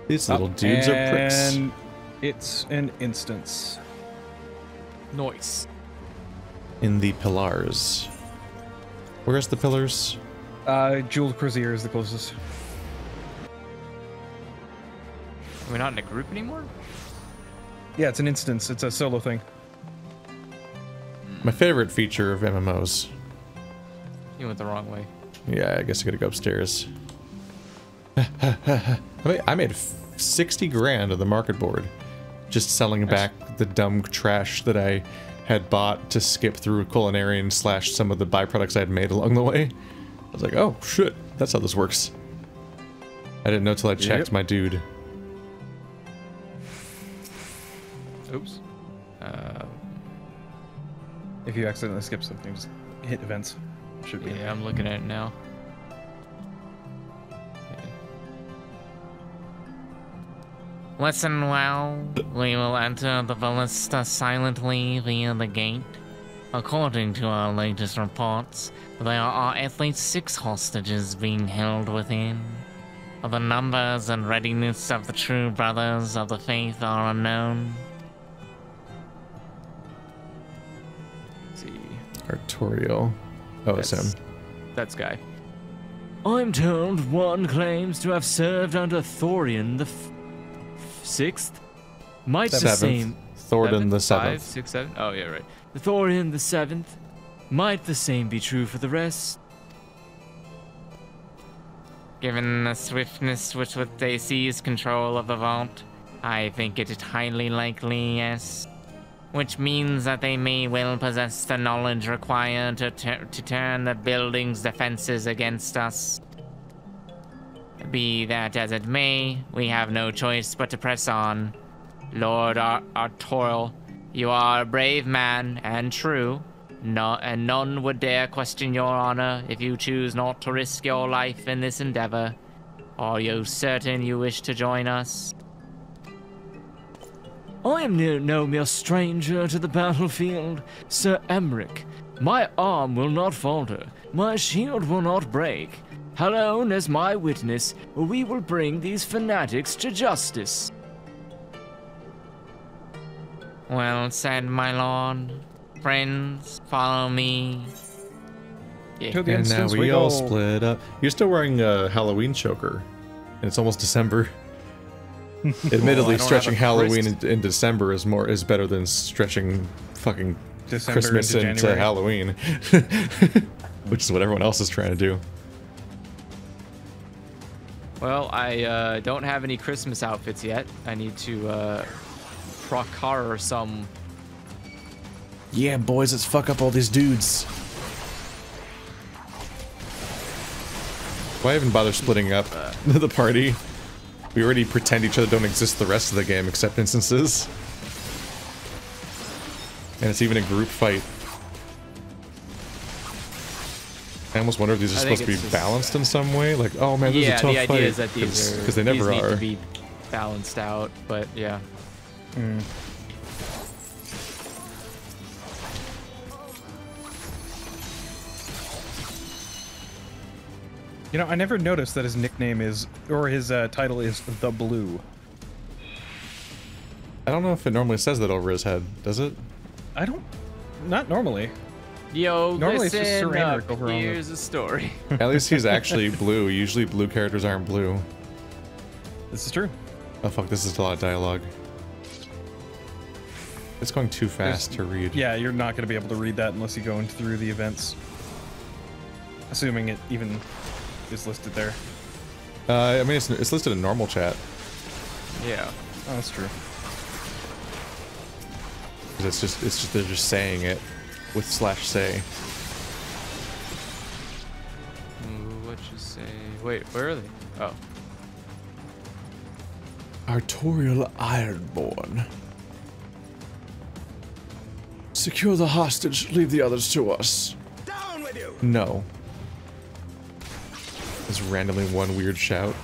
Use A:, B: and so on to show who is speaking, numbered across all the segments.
A: These little dudes are pricks.
B: And it's an instance.
C: Noise.
A: In the pillars. Where's the pillars?
B: Jeweled Crozier is the closest.
C: Are we not in a group anymore?
B: Yeah, it's an instance. It's a solo thing.
A: My favorite feature of MMOs.
C: You went the wrong way.
A: Yeah, I guess I gotta go upstairs. I made 60 grand on the market board. Just selling back the dumb trash that I had bought to skip through culinary / some of the byproducts I had made along the way. I was like, oh shit, that's how this works. I didn't know till I checked my dude.
C: Oops.
B: If you accidentally skip something, just hit events. Should be.
C: Yeah, I'm looking at it now. Listen well. We will enter the ballista silently via the gate. According to our latest reports, there are at least 6 hostages being held within. The numbers and readiness of the true brothers of the faith are unknown. Let's see.
A: Artorial. Oh, it's him.
C: That's guy. I'm told one claims to have served under Thorian the Sixth. Might the same.
A: Thordan the 7th.
C: 5, 6, 7. Oh yeah, right. The Thorian the 7th. Might the same be true for the rest? Given the swiftness with which they seize control of the vault, I think it is highly likely, yes. Which means that they may well possess the knowledge required to turn the building's defenses against us. Be that as it may, we have no choice but to press on. Lord Artorial, you are a brave man and true, and none would dare question your honor if you choose not to risk your life in this endeavor. Are you certain you wish to join us? I am no mere stranger to the battlefield, Sir Emmerich. My arm will not falter, my shield will not break. Alone as my witness, we will bring these fanatics to justice. Well said, my lord. Friends, follow me.
B: To the
A: And now
B: instance
A: we
B: go.
A: all split up. You're still wearing a Halloween choker, and it's almost December. Admittedly,
C: I don't
A: stretching
C: have a
A: Halloween
C: wrist.
A: in December is better than stretching fucking
B: December
A: Christmas
B: into
A: into
B: January.
A: Halloween, which is what everyone else is trying to do.
C: Well, I don't have any Christmas outfits yet. I need to procure some.
A: Yeah, boys, let's fuck up all these dudes. Why even bother splitting up the party? We already pretend each other don't exist the rest of the game except instances. And it's even a group fight. I almost wonder if these are supposed to be balanced in some way. Like, oh man, this is a tough fight.
C: Yeah, the idea is that these
A: because they never
C: need
A: are.
C: to be balanced out, but yeah.
B: You know, I never noticed that his nickname is, or his title is The Blue.
A: I don't know if it normally says that over his head, does it?
B: I don't, not normally.
C: Yo,
B: Normally it's just
C: listen
B: Sir
C: up.
B: Emmerich over on the-
C: Here's a story.
A: At least he's actually blue. Usually blue characters aren't blue.
B: This is true.
A: Oh fuck, this is a lot of dialogue. It's going too fast to read.
B: Yeah, you're not going to be able to read that unless you go in through the events. Assuming it even is listed there.
A: I mean, it's listed in normal chat.
C: Yeah.
B: Oh, that's true.
A: 'Cause it's just they're just saying it with /say.
C: What you say? Wait, where are they? Oh.
A: Artorial Ironborn. Secure the hostage, leave the others to us.
D: Down with you!
A: No. Just randomly one weird shout.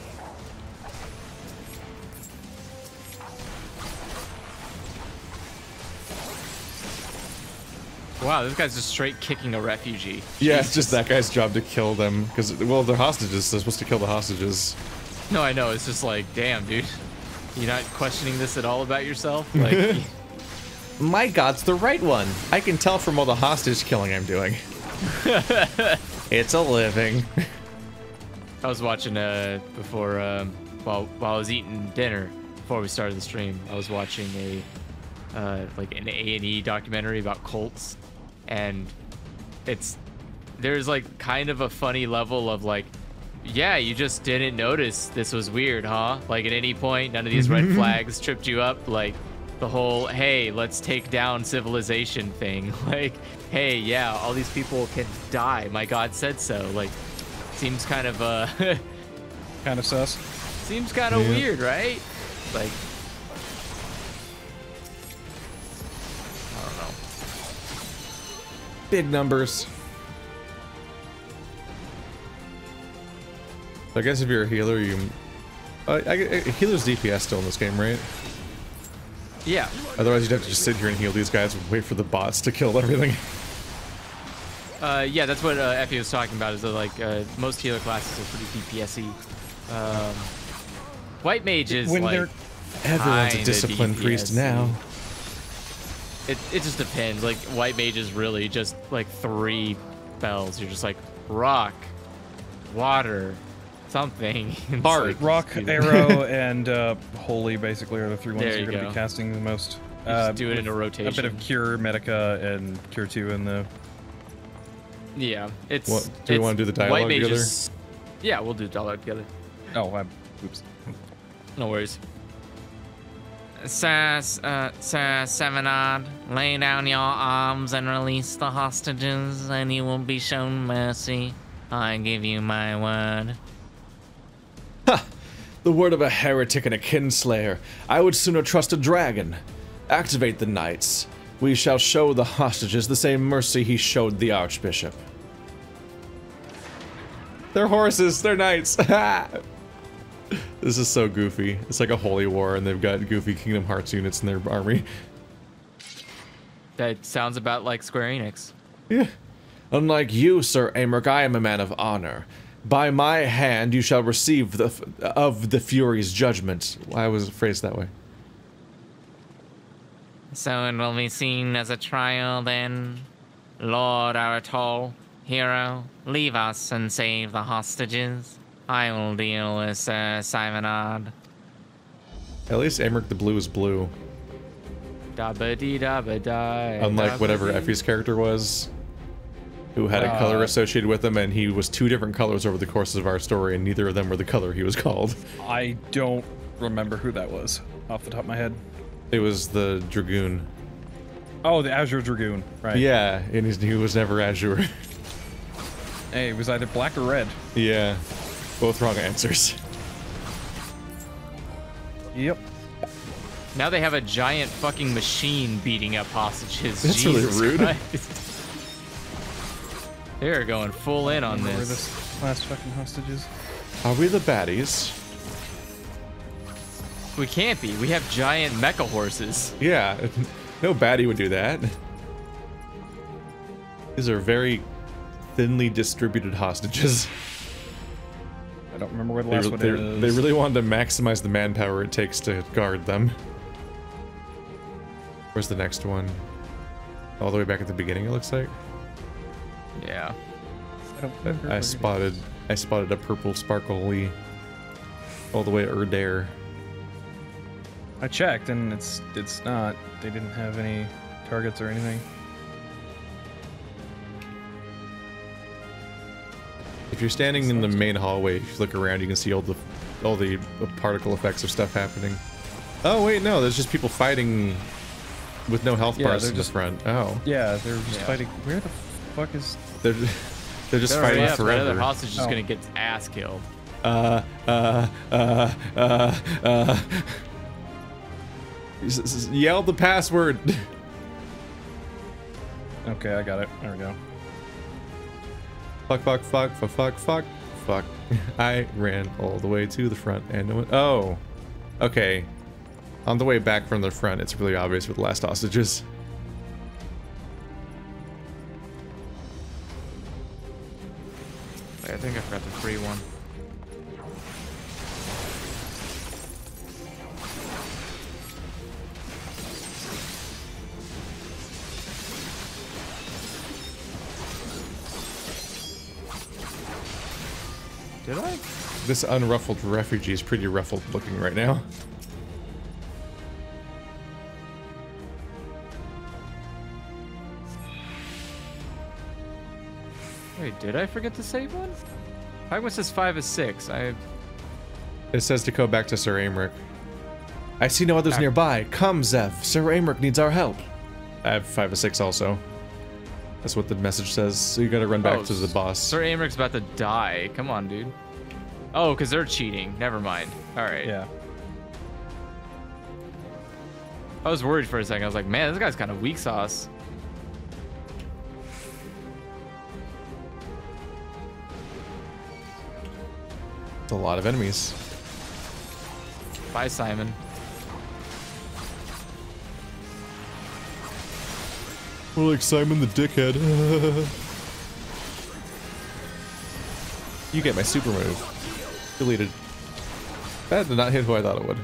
C: Wow, this guy's just straight kicking a refugee.
A: Yeah, it's just that guy's job to kill them. Because, well, they're hostages. They're supposed to kill the hostages.
C: No, I know. It's just like, damn, dude.
D: You're not questioning this at all about yourself? Like,
A: My god's the right one. I can tell from all the hostage killing I'm doing. It's a living.
D: I was watching before while I was eating dinner before we started the stream. I was watching like an A&E documentary about cults, and there's like kind of a funny level of like, yeah, you just didn't notice this was weird, huh? Like at any point, none of these red flags tripped you up. Like the whole, hey, let's take down civilization thing. Like, hey, yeah, all these people can die. My God said so. Like, seems kind of
B: Kind of sus.
D: seems kind of weird, right? Like, I don't know.
A: Big numbers. I guess if you're a healer, you... healer's DPS still in this game, right?
D: Yeah.
A: Otherwise, you'd have to just sit here and heal these guys and wait for the bots to kill everything.
D: Yeah, that's what Effie was talking about. Is that like most healer classes are pretty DPS-y. White mage is
B: When
D: like
B: they're-
A: Everyone's a
D: kinda
A: disciplined priest now.
D: It just depends. Like white mage is really just like 3 spells. You're just like rock, water, something. It's
A: Bard.
D: like-
B: Rock, arrow, and holy basically are the 3 ones
D: There
B: you're
D: you
B: going to
D: go.
B: be casting the most.
D: just do it in
B: with
D: a rotation.
B: A bit of cure, medica, and cure 2 in the.
D: Yeah, it's.
A: What, do we want to do the
D: white
A: dialogue together?
D: mages. Yeah, we'll do dialogue together.
B: Oh, oops.
D: No worries.
C: Sir Sevenard, lay down your arms and release the hostages, and you will be shown mercy. I give you my word.
A: The word of a heretic and a kinslayer. I would sooner trust a dragon. Activate the knights. We shall show the hostages the same mercy he showed the archbishop. They're horses. They're knights. This is so goofy. It's like a holy war, and they've got goofy Kingdom Hearts units in their army.
D: That sounds about like Square Enix.
A: Yeah. Unlike you, Sir Amric, I am a man of honor. By my hand you shall receive of the Fury's judgment. Why was it phrased that way?
C: So it will be seen as a trial then. Lord Aratol, hero, leave us and save the hostages. I will deal with Sir Simonard.
A: At least Amric the Blue is blue.
D: Dabba dee dabba die.
A: Unlike whatever Effie's character was, who had a color associated with him, and he was 2 different colors over the course of our story, and neither of them were the color he was called.
B: I don't remember who that was off the top of my head.
A: It was the Dragoon.
B: Oh, the Azure Dragoon, right?
A: Yeah, and he was never Azure.
B: Hey, it was either black or red.
A: Yeah, both wrong answers.
B: Yep.
D: Now they have a giant fucking machine beating up hostages.
A: That's really
D: Jesus
A: rude.
D: Christ. They're going full in on
B: Where
D: this.
B: this last fucking hostages?
A: Are we the baddies?
D: We can't be. We have giant mecha horses.
A: Yeah, no baddie would do that. These are very thinly distributed hostages.
B: I don't remember where the last one
A: They
B: is.
A: really wanted to maximize the manpower it takes to guard them. Where's the next one? All the way back at the beginning, it looks like.
D: Yeah.
B: I don't remember where
A: I
B: it
A: spotted a purple sparkly all the way at Erdare.
B: I checked and it's not. They didn't have any targets or anything.
A: If you're standing in the main hallway, if you look around, you can see all the particle effects of stuff happening. Oh wait, no, there's just people fighting with no health
B: Yeah,
A: bars
B: they're
A: in
B: just-
A: the front. Oh,
B: Yeah, they're just
D: Yeah.
B: fighting. Where the fuck is?
A: they're just
D: They're
A: fighting
D: already up. That other
A: forever.
D: hostage is
B: Oh.
D: gonna get his ass killed.
A: Yell the password.
B: Okay, I got it. There we go.
A: Fuck. I ran all the way to the front and no one. Oh, okay. On the way back from the front, it's really obvious with the last hostages.
D: Wait, I think I forgot the free one. Did I?
A: This unruffled refugee is pretty ruffled looking right now.
D: Wait, did I forget to save one? Pagma says 5 is 6.
A: It says to go back to Sir Aymeric. I see no others nearby. Come, Zeph. Sir Aymeric needs our help. I have 5 of 6 also. That's what the message says. So you gotta run back to the boss.
D: Sir Aymric's about to die. Come on, dude. Oh, because they're cheating. Never mind. All right.
B: Yeah.
D: I was worried for a second. I was like, man, this guy's kind of weak sauce.
A: It's a lot of enemies.
D: Bye, Simon.
A: We're like Simon the dickhead. You get my super move. Deleted. That did not hit who I thought it would.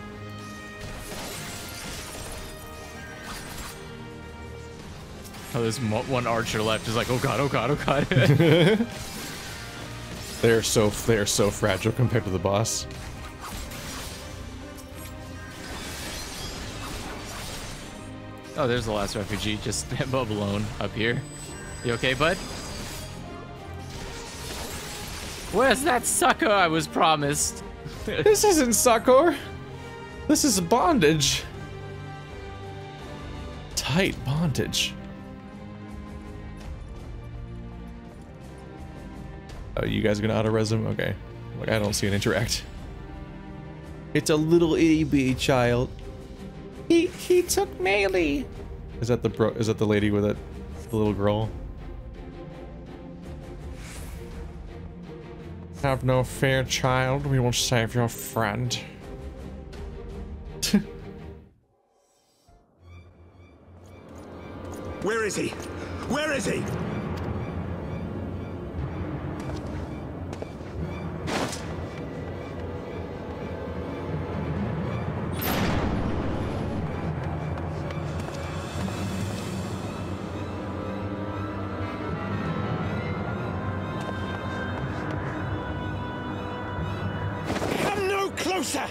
D: Oh, there's one archer left. Is like, oh god, oh god, oh god.
A: They are so fragile compared to the boss.
D: Oh, there's the last refugee, just alone up here. You okay, bud? Where's that sucker I was promised?
A: This isn't succor. This is bondage. Tight bondage. Oh, you guys are gonna auto-res him? Okay. Like, I don't see an interact. It's a little itty bitty child. He took melee. Is that the lady with it? The little girl? Have no fear, child. We will save your friend.
E: Where is he? Where is he? Closer!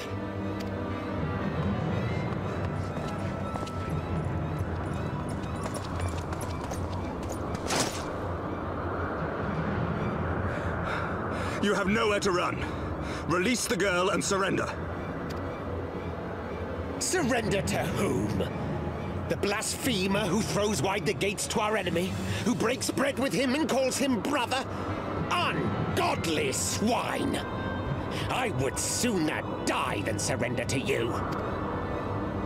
E: You have nowhere to run. Release the girl and surrender.
F: Surrender to whom? The blasphemer who throws wide the gates to our enemy? Who breaks bread with him and calls him brother? Ungodly swine! I would sooner die than surrender to you.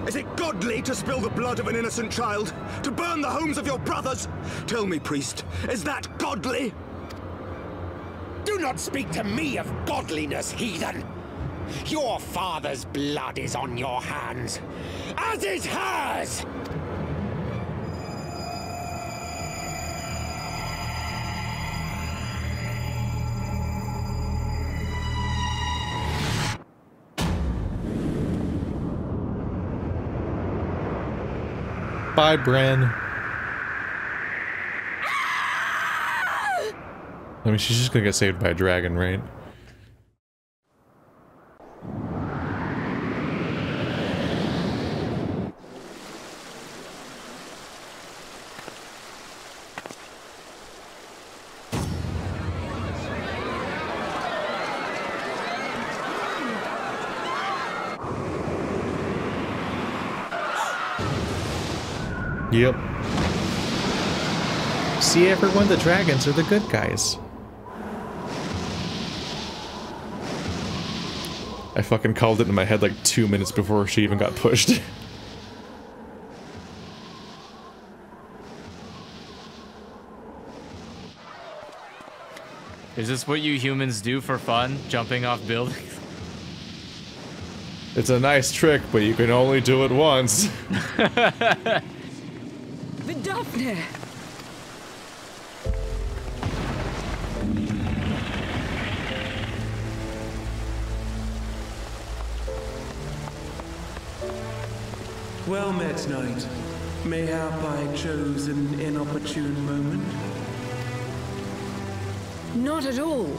E: Is it godly to spill the blood of an innocent child? To burn the homes of your brothers? Tell me, priest, is that godly?
F: Do not speak to me of godliness, heathen! Your father's blood is on your hands, as is hers!
A: Bye, Bran. I mean, she's just gonna get saved by a dragon, right? Yep. See, everyone, the dragons are the good guys. I fucking called it in my head like 2 minutes before she even got pushed.
D: Is this what you humans do for fun? Jumping off buildings?
A: It's a nice trick, but you can only do it once.
G: Daphne!
H: Well met, knight. Mayhap I chose an inopportune moment.
G: Not at all.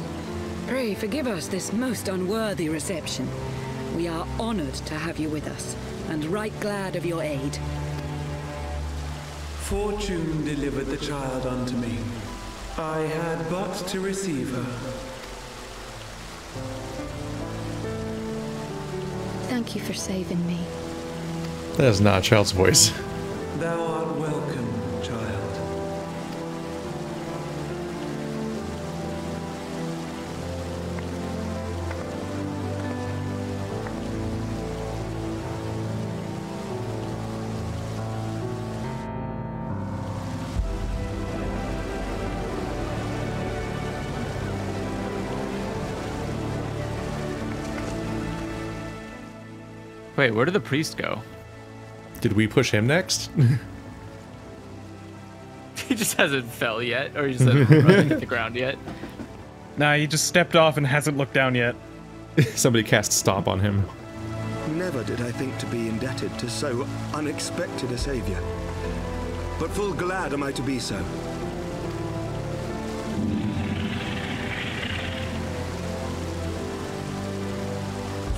G: Pray forgive us this most unworthy reception. We are honored to have you with us, and right glad of your aid.
H: Fortune delivered the child unto me. I had but to receive her.
I: Thank you for saving me.
A: That is not a child's voice.
H: Thou art welcome, child.
D: Wait, where did the priest go?
A: Did we push him next?
D: He just hasn't fell yet, or he just hasn't run to the ground yet.
B: Nah, he just stepped off and hasn't looked down yet.
A: Somebody cast Stomp on him.
E: Never did I think to be indebted to so unexpected a savior. But full glad am I to be so.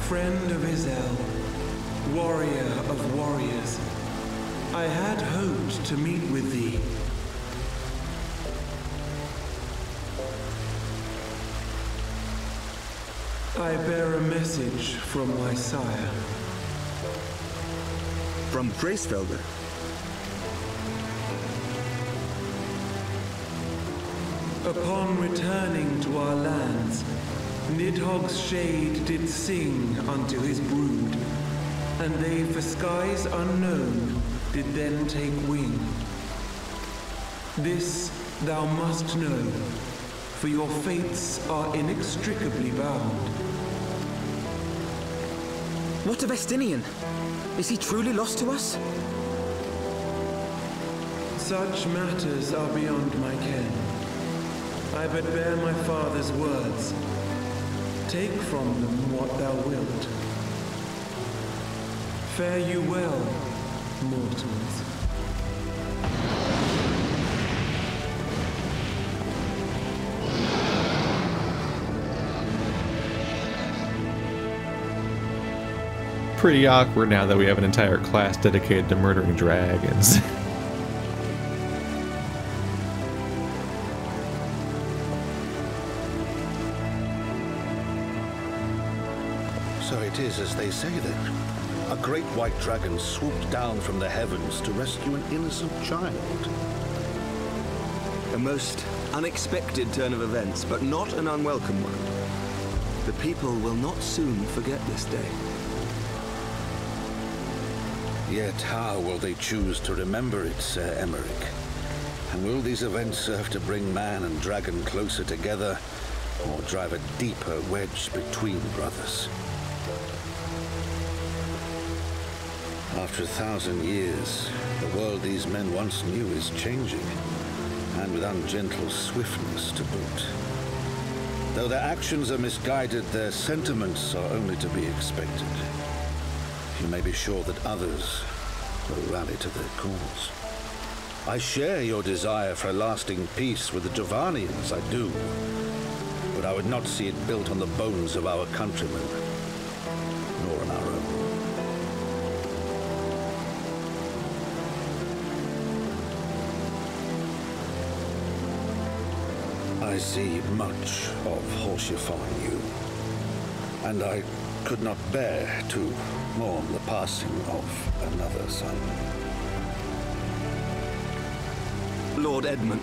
H: Friend of Izel, warrior of warriors, I had hoped to meet with thee. I bear a message from my sire.
E: From Bracefelder.
H: Upon returning to our lands, Nidhogg's shade did sing unto his brood, and they for skies unknown did then take wing. This thou must know, for your fates are inextricably bound.
J: What of Estinian? Is he truly lost to us?
H: Such matters are beyond my ken. I but bear my father's words. Take from them what thou wilt. Fare you well, mortals.
A: Pretty awkward now that we have an entire class dedicated to murdering dragons.
K: So it is as they say then. A great white dragon swooped down from the heavens to rescue an innocent child.
E: A most unexpected turn of events, but not an unwelcome one. The people will not soon forget this day.
K: Yet how will they choose to remember it, Sir Emmerich? And will these events serve to bring man and dragon closer together, or drive a deeper wedge between brothers? After 1,000 years, the world these men once knew is changing, and with ungentle swiftness to boot. Though their actions are misguided, their sentiments are only to be expected. You may be sure that others will rally to their cause. I share your desire for a lasting peace with the Dravanians, I do. But I would not see it built on the bones of our countrymen, nor on our own. I see much of horsifying you, and I could not bear to mourn the passing of another son.
E: Lord Edmund.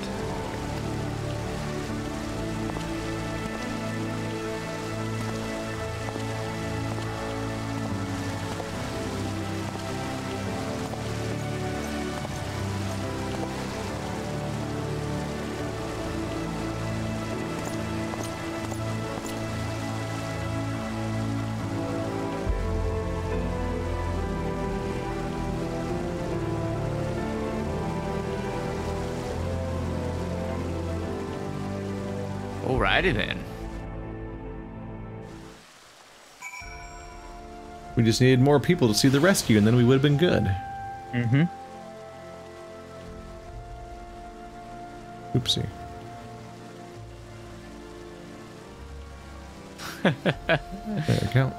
D: Alrighty then.
A: We just needed more people to see the rescue, and then we would have been good.
B: Mm-hmm.
A: Oopsie. There we go.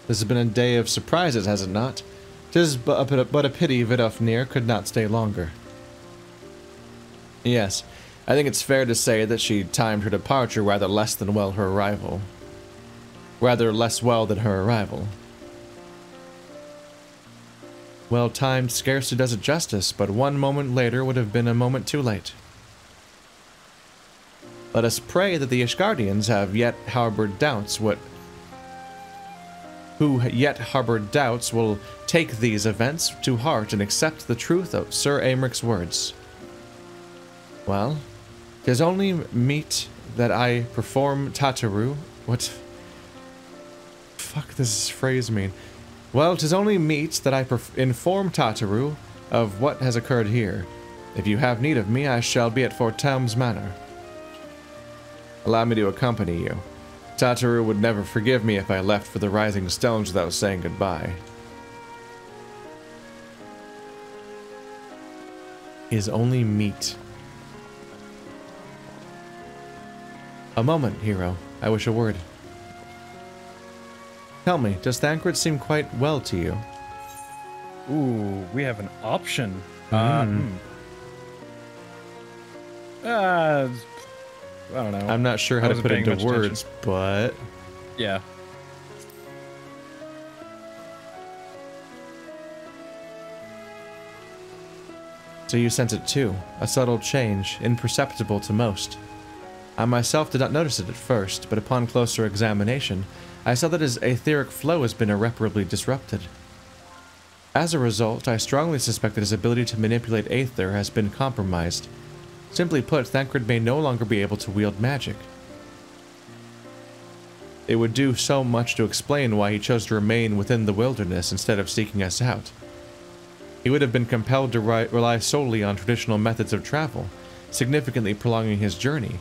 A: This has been a day of surprises, has it not? 'Tis but a pity Vidofnir could not stay longer. Yes, I think it's fair to say that she timed her departure rather less than well her arrival. Rather less well than her arrival. Well timed scarcely does it justice, but one moment later would have been a moment too late. Let us pray that the Ishgardians have yet harbored doubts who yet harbored doubts will take these events to heart and accept the truth of Sir Aymric's words. Well, 'tis only meet that I perform Tataru. What? Fuck does this phrase mean? Well, 'tis only meet that I inform Tataru of what has occurred here. If you have need of me, I shall be at Fort Thames Manor. Allow me to accompany you. Tataru would never forgive me if I left for the Rising Stones without saying goodbye. Is only meet. A moment, hero. I wish a word. Tell me, does Thancred seem quite well to you?
B: Ooh, we have an option. I don't know.
A: I'm not sure how to put it into words, but...
B: Yeah.
A: So you sense it too, a subtle change, imperceptible to most. I myself did not notice it at first, but upon closer examination, I saw that his etheric flow has been irreparably disrupted. As a result, I strongly suspect that his ability to manipulate aether has been compromised. Simply put, Thancred may no longer be able to wield magic. It would do so much to explain why he chose to remain within the wilderness instead of seeking us out. He would have been compelled to rely solely on traditional methods of travel, significantly prolonging his journey.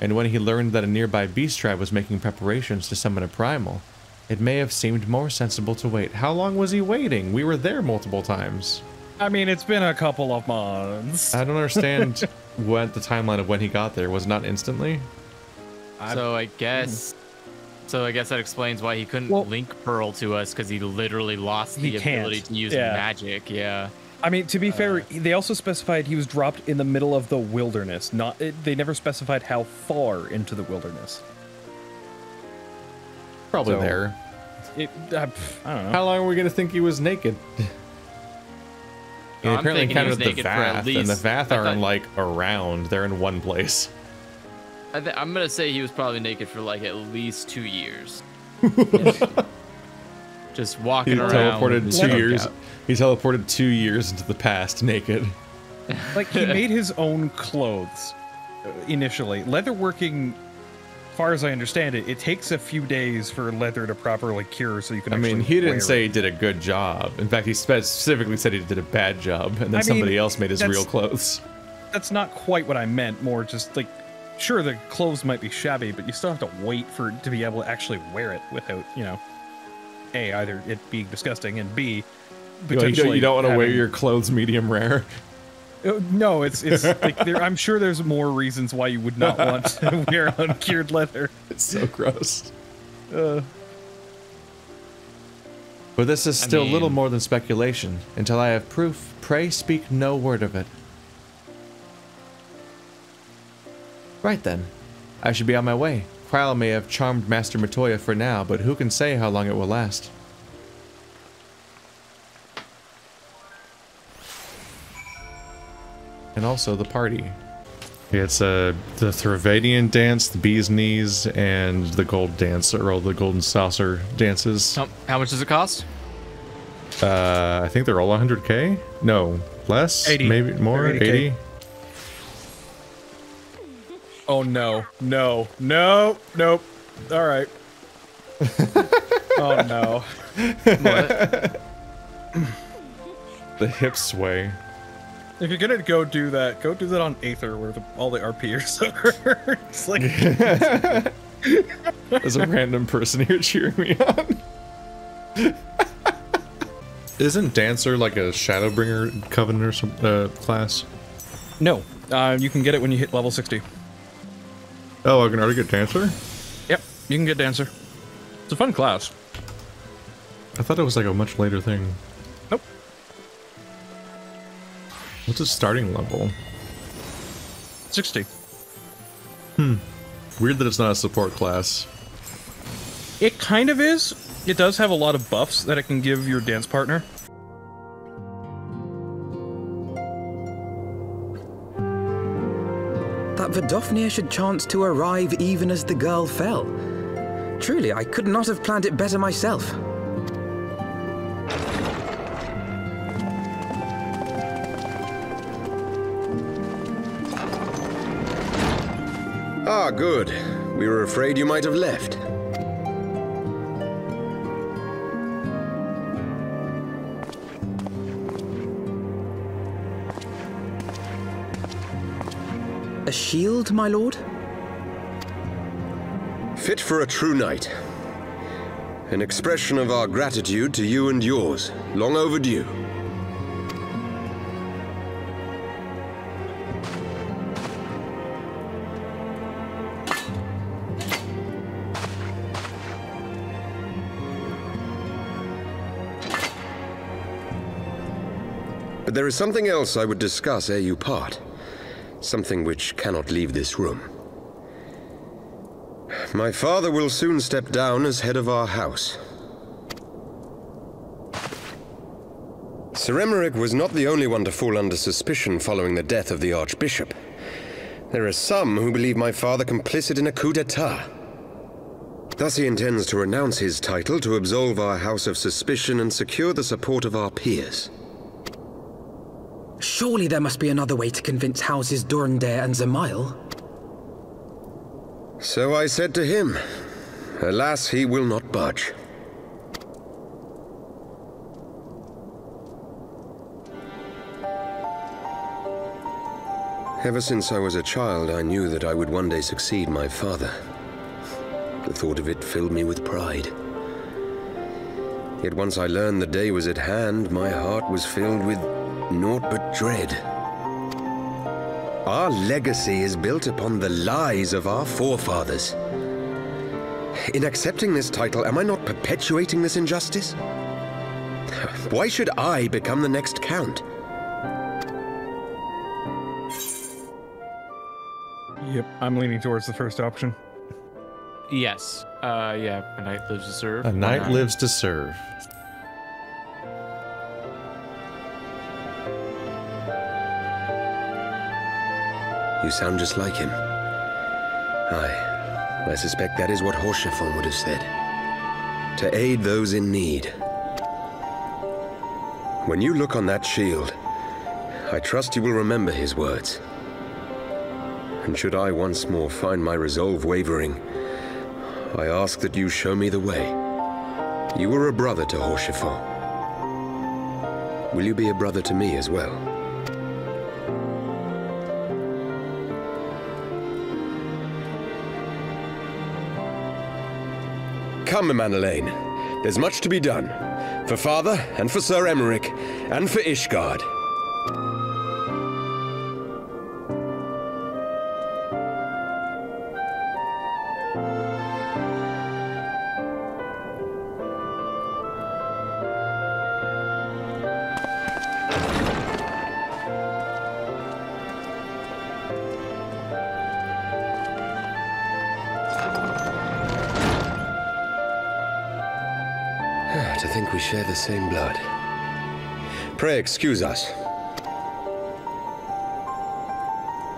A: And when he learned that a nearby beast tribe was making preparations to summon a primal, it may have seemed more sensible to wait. How long was he waiting? We were there multiple times.
B: I mean, it's been a couple of months.
A: I don't understand what the timeline of when he got there. Was it not instantly?
D: So I guess that explains why he couldn't link Pearl to us, because he literally lost the ability to use magic. Yeah.
B: I mean, to be fair, they also specified he was dropped in the middle of the wilderness. They never specified how far into the wilderness.
A: Probably there.
B: I don't know.
A: How long are we going to think he was naked? He apparently encountered the Vath, and the Vath aren't like around. They're in one place.
D: I'm gonna say he was probably naked for like at least 2 years. Just walking around.
A: Teleported 2 years. He teleported 2 years into the past naked.
B: Like, he made his own clothes initially. Leatherworking, as far as I understand it, it takes a few days for leather to properly cure, so you can actually
A: he didn't say he did a good job. In fact, he specifically said he did a bad job, and then somebody else made his real clothes.
B: That's not quite what I meant. More just like, sure, the clothes might be shabby, but you still have to wait for it to be able to actually wear it without, A, either it being disgusting, and B, potentially
A: you don't want to wear your clothes medium rare.
B: No, it's like I'm sure there's more reasons why you would not want to wear uncured leather.
A: It's so gross. But this is still little more than speculation. Until I have proof, pray speak no word of it. Right then. I should be on my way. Krile may have charmed Master Matoya for now, but who can say how long it will last? And also the party. It's the Threvadian dance, the bee's knees, and the gold dance, or all the golden saucer dances.
D: How much does it cost?
A: I think they're all 100k? No, less?
B: 80.
A: Maybe more? 80?
B: Oh no, no, no, nope. All right. Oh no.
D: What?
A: The hip sway.
B: If you're gonna go do that on Aether, where all the RPers are. It's like
A: There's a random person here cheering me on. Isn't Dancer like a Shadowbringer Covenant or some class?
B: No, you can get it when you hit level 60.
A: Oh, I can already get Dancer?
B: Yep, you can get Dancer. It's a fun class.
A: I thought it was like a much later thing.
B: Nope.
A: What's its starting level?
B: 60.
A: Weird that it's not a support class.
B: It kind of is. It does have a lot of buffs that it can give your dance partner.
J: That Vidofnir should chance to arrive even as the girl fell. Truly, I could not have planned it better myself.
L: Ah, good. We were afraid you might have left.
J: A shield, my lord?
L: Fit for a true knight. An expression of our gratitude to you and yours. Long overdue. But there is something else I would discuss ere you part. Something which cannot leave this room. My father will soon step down as head of our house. Sir Emeric was not the only one to fall under suspicion following the death of the Archbishop. There are some who believe my father complicit in a coup d'etat. Thus he intends to renounce his title to absolve our house of suspicion and secure the support of our peers.
J: Surely there must be another way to convince Houses Durandare and Zemail.
L: So I said to him. Alas, he will not budge. Ever since I was a child, I knew that I would one day succeed my father. The thought of it filled me with pride. Yet once I learned the day was at hand, my heart was filled with naught but dread. Our legacy is built upon the lies of our forefathers. In accepting this title, am I not perpetuating this injustice? Why should I become the next count?
B: Yep, I'm leaning towards the first option.
D: Yes. Yeah, a knight lives to serve.
A: A knight lives to serve.
L: You sound just like him. Aye, I suspect that is what Horsefon would have said. To aid those in need. When you look on that shield, I trust you will remember his words. And should I once more find my resolve wavering, I ask that you show me the way. You were a brother to Horsefon. Will you be a brother to me as well? Come, Manalaine. There's much to be done. For Father, and for Sir Emeric, and for Ishgard. To think we share the same blood. Pray excuse us.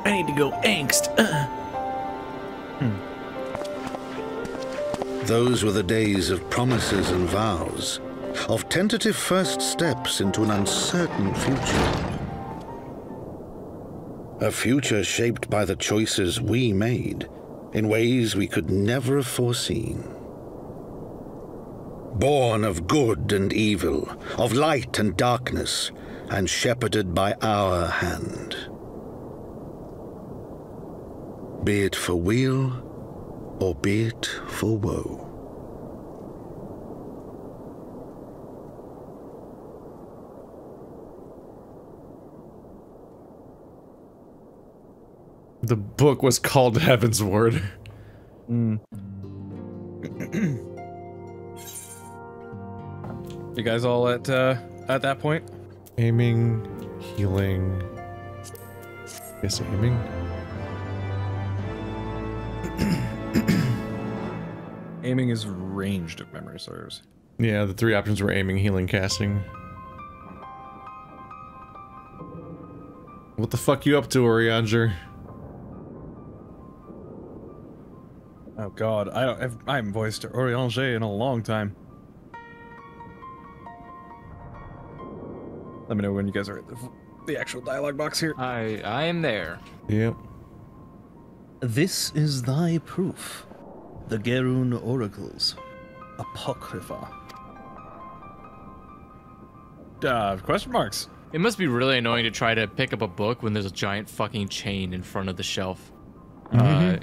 M: I need to go angst.
K: Those were the days of promises and vows, of tentative first steps into an uncertain future. A future shaped by the choices we made in ways we could never have foreseen. Born of good and evil, of light and darkness, and shepherded by our hand. Be it for weal, or be it for woe.
A: The book was called Heaven's Ward.
B: You guys all at that point?
A: Aiming, healing. I guess aiming.
B: Aiming is ranged, if memory serves.
A: Yeah, the 3 options were aiming, healing, casting. What the fuck you up to, Orianger?
B: Oh god, I haven't voiced Eorzea in a long time. Let me know when you guys are at the actual dialogue box here.
D: I am there.
A: Yep.
N: This is thy proof. The Gerun Oracles. Apocrypha.
B: Question marks.
D: It must be really annoying to try to pick up a book when there's a giant fucking chain in front of the shelf.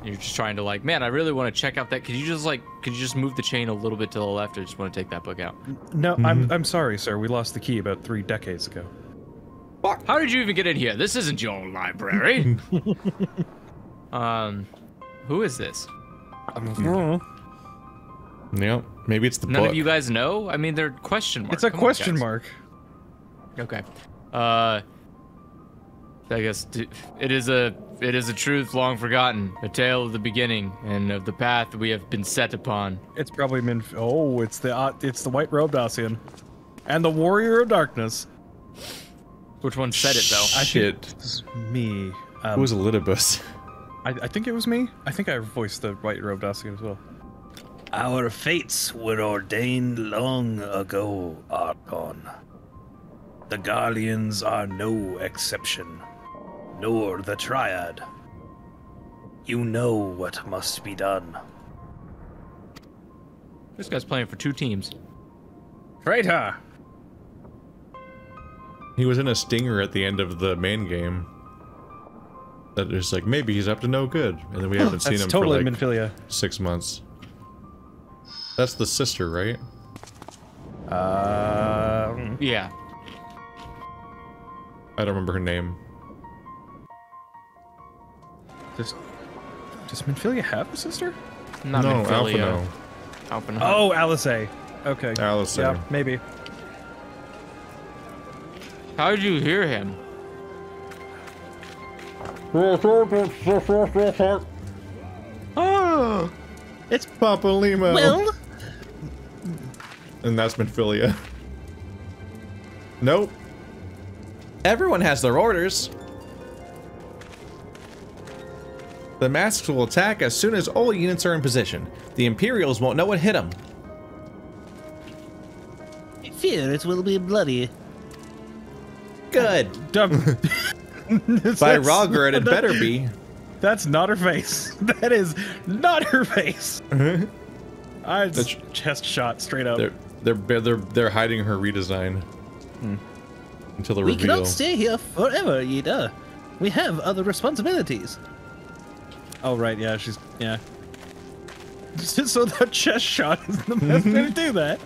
D: You're just trying to like, man, I really want to check out that. Could you just move the chain a little bit to the left? I just want to take that book out.
B: No, I'm sorry, sir. We lost the key about 3 decades ago.
D: Fuck. How did you even get in here? This isn't your library. Who is this?
A: Yep. Maybe it's the
D: None
A: book.
D: of you guys know? I mean, they're question marks.
B: It's a question mark.
D: Okay. I guess it is a truth long forgotten, a tale of the beginning and of the path we have been set upon.
B: It's probably it's the white robed Ossian, and the warrior of darkness.
D: Which one said it though?
A: Shit.
B: It's me.
A: It was Elidibus.
B: I think it was me. I think I voiced the white robed Ossian as well.
N: Our fates were ordained long ago, Archon. The Garleans are no exception, nor the Triad. You know what must be done.
D: This guy's playing for 2 teams.
B: Traitor!
A: He was in a stinger at the end of the main game. That is like, maybe he's up to no good. And then we haven't seen him
B: totally
A: for like
B: Minfilia.
A: 6 months. That's the sister, right?
D: Yeah.
A: I don't remember her name.
B: Does Minfilia have a sister?
D: Not
A: no,
D: Minfilia.
A: Alphino.
B: Oh, Alice. Okay.
A: Alice.
B: Yeah, maybe.
D: How did you hear him?
A: Oh, it's Papa Limo.
N: Well,
A: and that's Minfilia. Nope. Everyone has their orders. The masks will attack as soon as all units are in position. The Imperials won't know what hit them.
N: I fear it will be bloody.
A: Good. By Rogert, it better be.
B: That's not her face. That is not her face. I just chest shot straight up.
A: They're hiding her redesign until the reveal.
N: We cannot stay here forever, Yida. We have other responsibilities.
B: Oh right, yeah, So that chest shot is the best way to do that.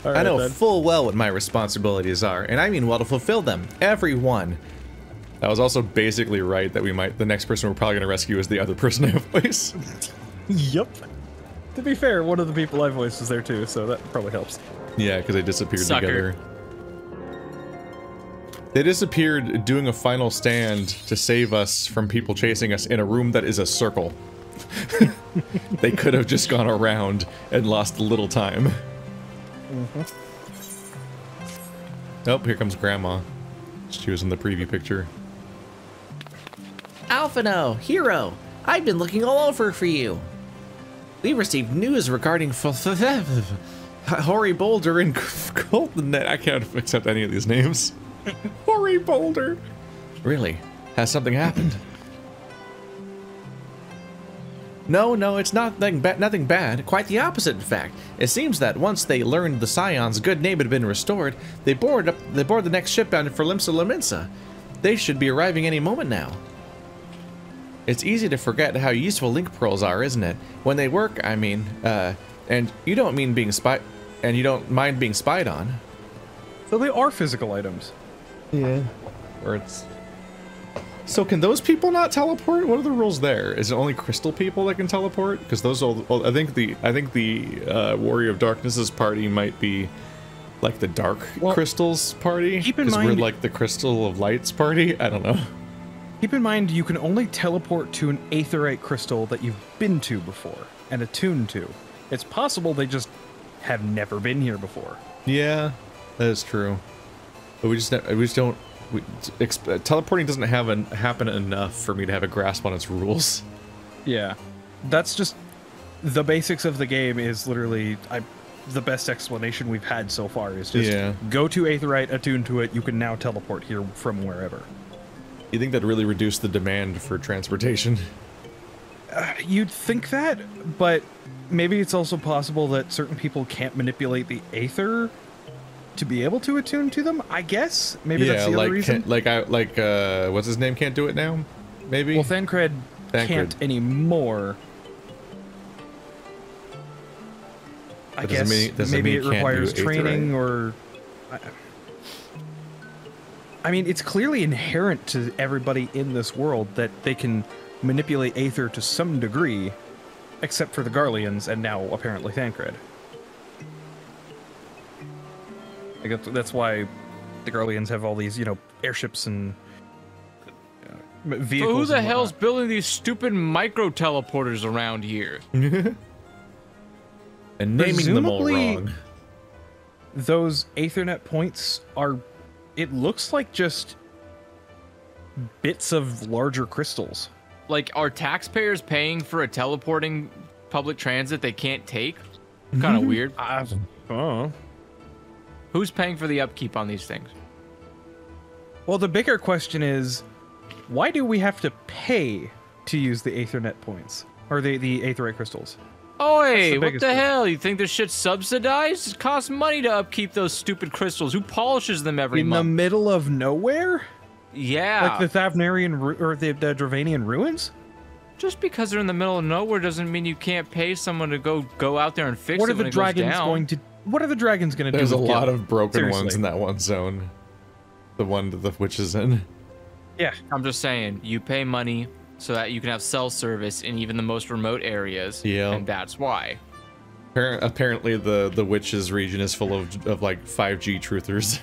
B: All right,
A: I know
B: then.
A: full well what my responsibilities are, and I mean well to fulfill them. Every one. I was also basically right that the next person we're probably going to rescue is the other person I voice.
B: Yep. To be fair, one of the people I voiced is there too, so that probably helps.
A: Yeah, because they disappeared
D: Sucker.
A: together. They disappeared doing a final stand to save us from people chasing us in a room that is a circle. They could have just gone around and lost a little time. Oh, here comes Grandma. She was in the preview picture.
O: Alphino, hero, I've been looking all over for you. We received news regarding
A: Hoary Boulder and Golden Net. I can't accept any of these names. Hoary Boulder. Really? Has something happened? No, it's nothing bad. Quite the opposite, in fact. It seems that once they learned the Scion's good name had been restored, they board the next ship bound for Limsa Laminsa. They should be arriving any moment now. It's easy to forget how useful link pearls are, isn't it? When they work, I mean, and you don't mind being spied on.
B: So they are physical items.
A: Yeah. Or it's So can those people not teleport? What are the rules there? Is it only crystal people that can teleport? Because those I think the Warrior of Darkness's party might be like the Dark Crystals party.
B: Keep in
A: mind,
B: mind
A: we're like the Crystal of Lights party. I don't know.
B: Keep in mind, you can only teleport to an aetherite crystal that you've been to before and attuned to. It's possible they just have never been here before.
A: Yeah, that is true. But we just don't. Teleporting doesn't happen enough for me to have a grasp on its rules.
B: Yeah, that's just the basics of the game. Is literally the best explanation we've had so far. Is just go to aetherite, attune to it. You can now teleport here from wherever.
A: You think that really reduced the demand for transportation?
B: You'd think that, but maybe it's also possible that certain people can't manipulate the aether to be able to attune to them. I guess maybe that's the other reason.
A: What's his name can't do it now? Maybe.
B: Well, Thancred can't anymore. I guess maybe it requires training or. I mean, it's clearly inherent to everybody in this world that they can manipulate aether to some degree, except for the Garleans and now apparently Thancred. That's why the Garleans have all these, airships and vehicles.
D: So who the hell's building these stupid micro teleporters around here?
A: And naming them all wrong.
B: Those Aethernet points are, it looks like just bits of larger crystals.
D: Like, are taxpayers paying for a teleporting public transit they can't take? Kind of weird. Who's paying for the upkeep on these things?
B: Well, the bigger question is, why do we have to pay to use the Aethernet points? Or the Aetherite crystals?
D: Oi, what the hell? You think this shit's subsidized? It costs money to upkeep those stupid crystals. Who polishes them every month?
B: In the middle of nowhere?
D: Yeah.
B: Like the Thavnarian, or the Dravanian ruins?
D: Just because they're in the middle of nowhere doesn't mean you can't pay someone to go out there and fix it when it goes down.
B: What are the dragons going to do?
A: There's a lot of broken ones in that one zone. The one that the witch is in.
B: Yeah.
D: I'm just saying, you pay money so that you can have cell service in even the most remote areas. Yeah. And that's why.
A: Apparently the witch's region is full of like 5G truthers.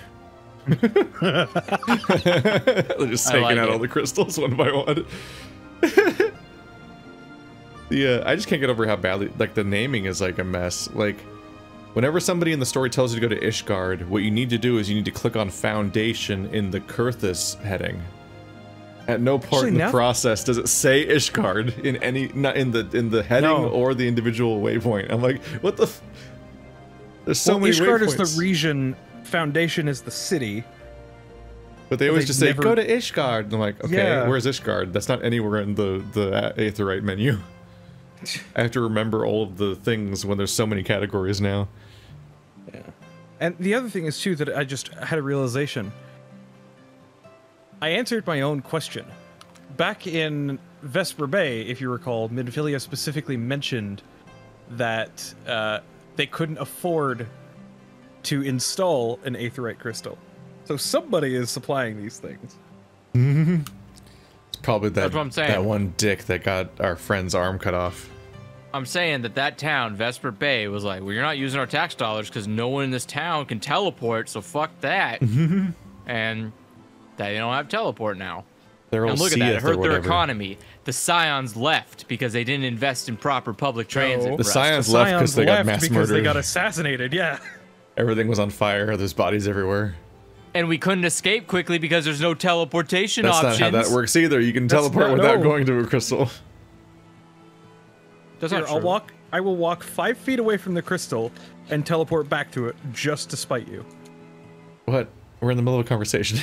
A: They're just taking out all the crystals one by one. Yeah, I just can't get over how badly, like, the naming is like a mess. Like, whenever somebody in the story tells you to go to Ishgard, what you need to do is you need to click on Foundation in the Kurthus heading. At no part in the process does it say Ishgard in any, not in the heading or the individual waypoint. I'm like, what the? There's so many
B: Ishgard
A: waypoints.
B: is the region, Foundation is the city.
A: But they always just say, go to Ishgard. And I'm like, okay, where's Ishgard? That's not anywhere in the Aetherite menu. I have to remember all of the things when there's so many categories now.
B: Yeah. And the other thing is, too, that I just had a realization. I answered my own question. Back in Vesper Bay, if you recall, Minfilia specifically mentioned that they couldn't afford to install an Aetherite crystal. So somebody is supplying these things.
A: It's probably
D: That's what I'm saying.
A: that one dick that got our friend's arm cut off.
D: I'm saying that town, Vesper Bay, was like, well, you're not using our tax dollars because no one in this town can teleport, so fuck that. And they don't have teleport now. And look at that, it hurt their economy. The Scions left because they didn't invest in proper public transit.
A: The Scions left because they got mass murdered.
B: They got assassinated, yeah.
A: Everything was on fire, there's bodies everywhere.
D: And we couldn't escape quickly because there's no teleportation
A: That's
D: options.
A: not how that works either. You can teleport without going to a crystal.
B: That's not true. I will walk 5 feet away from the crystal and teleport back to it just to spite you.
A: What? We're in the middle of a conversation.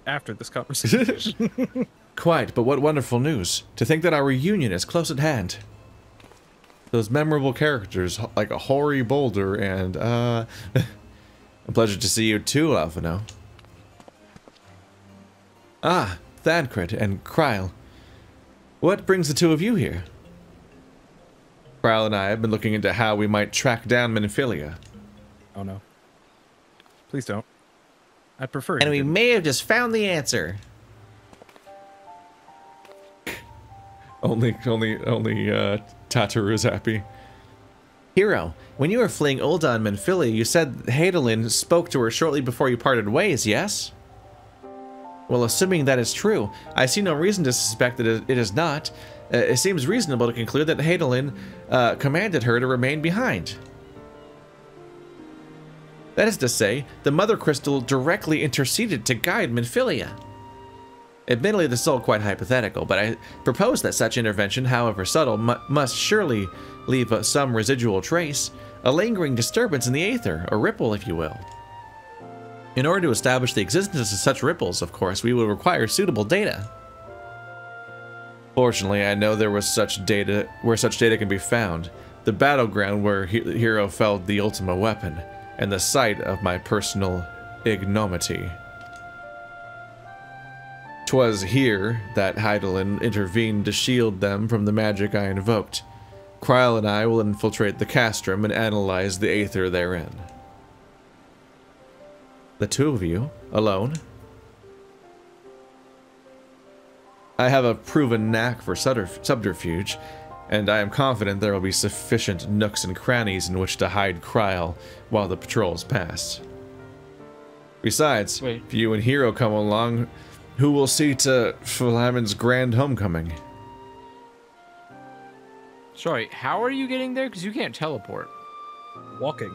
B: After this conversation.
A: Quite, but what wonderful news. To think that our reunion is close at hand. Those memorable characters, like a hoary boulder and, a pleasure to see you too, Alphino. Ah, Thancred and Kryle. What brings the two of you here? Kryle and I have been looking into how we might track down Minfilia.
B: Oh no. Please don't. I'd prefer.
O: And we may have just found the answer.
A: Only Tataru's happy.
P: Hero, when you were fleeing Ul'dah and Menphilia, you said Hadolin spoke to her shortly before you parted ways, yes? Well, assuming that is true, I see no reason to suspect that it is not. It seems reasonable to conclude that Hadolin commanded her to remain behind. That is to say, the Mother Crystal directly interceded to guide Menphilia. Admittedly, this is all quite hypothetical, but I propose that such intervention, however subtle, must surely leave some residual trace, a lingering disturbance in the aether, a ripple, if you will. In order to establish the existence of such ripples, of course, we will require suitable data. Fortunately, I know there was such data where such data can be found, the battleground where Hero felled the ultimate weapon, and the site of my personal ignominy. 'Twas here that Hadolin intervened to shield them from the magic I invoked. Kryle and I will infiltrate the castrum and analyze the aether therein. The two of you, alone? I have a proven knack for subterfuge, and I am confident there will be sufficient nooks and crannies in which to hide Kryle while the patrols pass. Besides, if you and Hero come along, who will see to Philamon's grand homecoming?
D: Sorry, how are you getting there? Because you can't teleport.
B: Walking.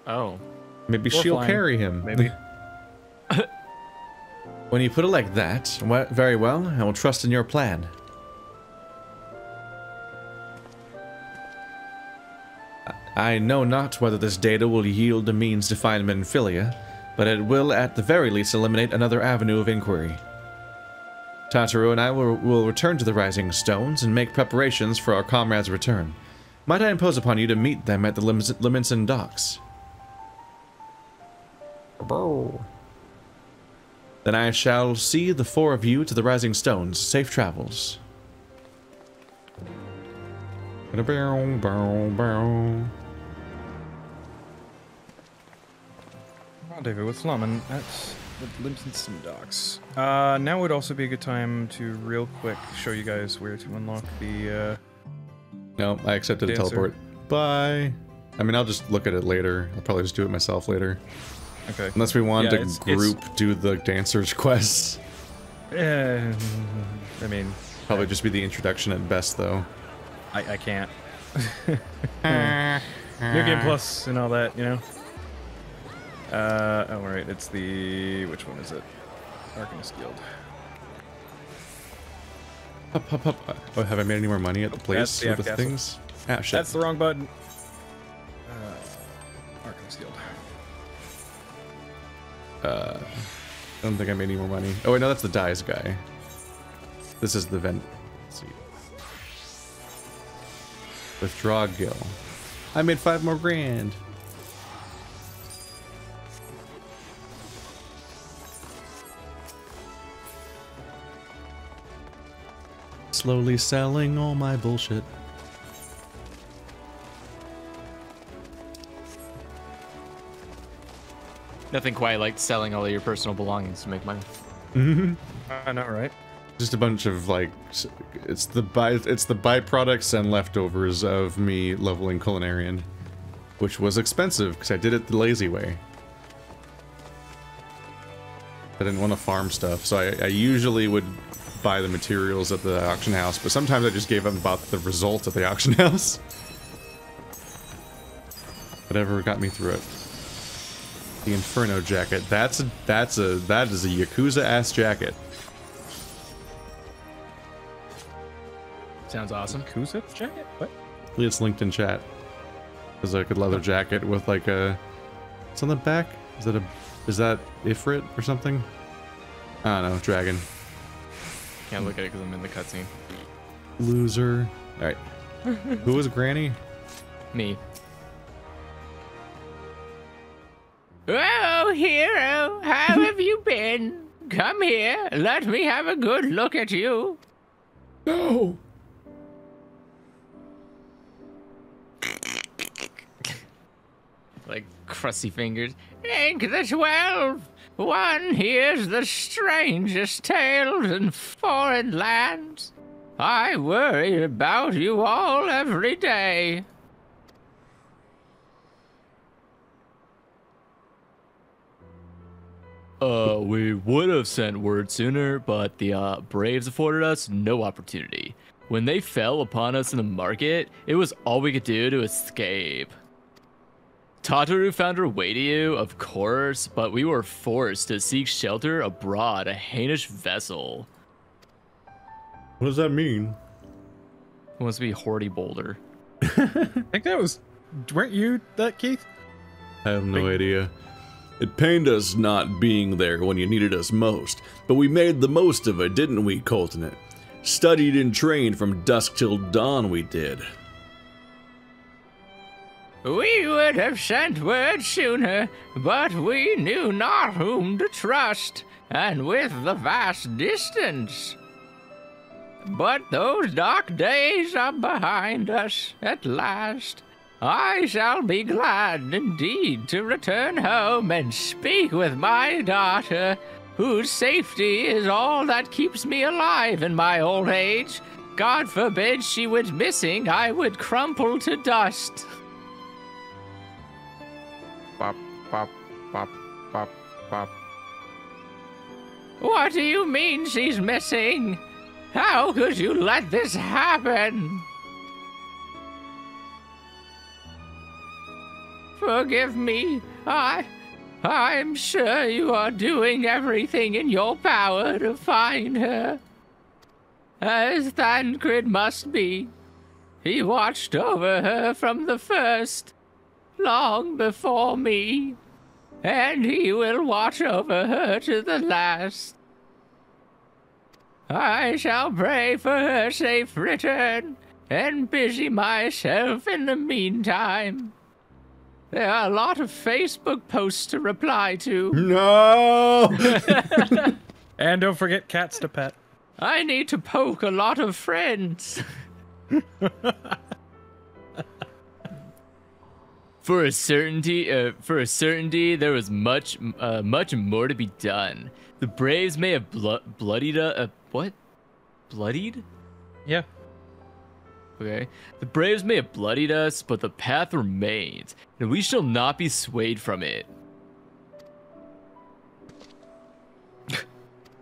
D: Oh.
A: Maybe she'll carry him.
B: Maybe.
P: When you put it like that, very well, I will trust in your plan. I know not whether this data will yield a means to find Menphilia, but it will at the very least eliminate another avenue of inquiry. Tataru and I will return to the Rising Stones and make preparations for our comrades' return. Might I impose upon you to meet them at the Liminson docks? Then I shall see the four of you to the Rising Stones. Safe travels.
B: Rendezvous with Flamen at the Liminson docks. Now would also be a good time to real quick show you guys where to unlock the
A: No, I accepted a teleport. Bye. I mean, I'll just look at it later. I'll probably just do it myself later.
B: Okay.
A: Unless we want to group do the dancers quests.
B: I mean,
A: probably just be the introduction at best, though.
B: I can't. New Game Plus and all that, you know. Oh right, it's the which one is it? Arcanist Guild.
A: Oh, have I made any more money at the place with the things? Ah, shit.
B: That's the wrong button. Arcanist Guild.
A: I don't think I made any more money. Oh wait, no, that's the Dies guy. This is the vent. Let's see. Withdraw Gil. I made 5 more grand. Slowly selling all my bullshit.
D: Nothing quite like selling all of your personal belongings to make money.
A: Mm-hmm.
B: I know, right?
A: Just a bunch of like, it's the byproducts and leftovers of me leveling Culinarian, which was expensive because I did it the lazy way. I didn't want to farm stuff, so I usually would buy the materials at the auction house, but sometimes I just gave up and bought the result at the auction house. Whatever got me through it. The Inferno jacket. That is a Yakuza ass jacket.
D: Sounds awesome.
B: Yakuza jacket? What?
A: It's linked in chat. There's like a leather jacket with like a. What's on the back? Is that Ifrit or something? I don't know. Dragon.
D: Can't look at it because I'm in the cutscene.
A: Loser. All right. Who was Granny?
D: Me.
C: Oh, Hero, how have you been? Come here, let me have a good look at you.
A: No.
D: Like crusty fingers.
C: Ink the 12. One hears the strangest tales in foreign lands.
D: I worry about you all every day. We would have sent word sooner, but the Braves afforded us no opportunity. When they fell upon us in the market, it was all we could do to escape. Tataru found her way to you, of course, but we were forced to seek shelter abroad, a heinous vessel.
A: What does that mean?
D: It wants to be Horty Boulder.
B: I think that was... Weren't you that, Keith?
Q: I have no idea. It pained us not being there when you needed us most, but we made the most of it, didn't we, Coltonet? Studied and trained from dusk till dawn, we did.
D: We would have sent word sooner, but we knew not whom to trust, and with the vast distance. But those dark days are behind us at last. I shall be glad indeed to return home and speak with my daughter, whose safety is all that keeps me alive in my old age. God forbid she went missing, I would crumple to dust. Bop, bop, bop, bop, bop. What do you mean she's missing? How could you let this happen? Forgive me. I'm sure you are doing everything in your power to find her. As Thancred must be. He watched over her from the first, long before me, and he will watch over her to the last. I shall pray for her safe return and busy myself in the meantime. There are a lot of Facebook posts to reply to.
Q: No!
B: And don't forget cats to pet.
D: I need to poke a lot of friends. For a certainty, there was much more to be done. The Braves may have bloodied what? Bloodied?
B: Yeah.
D: Okay. The Braves may have bloodied us, but the path remains, and we shall not be swayed from it.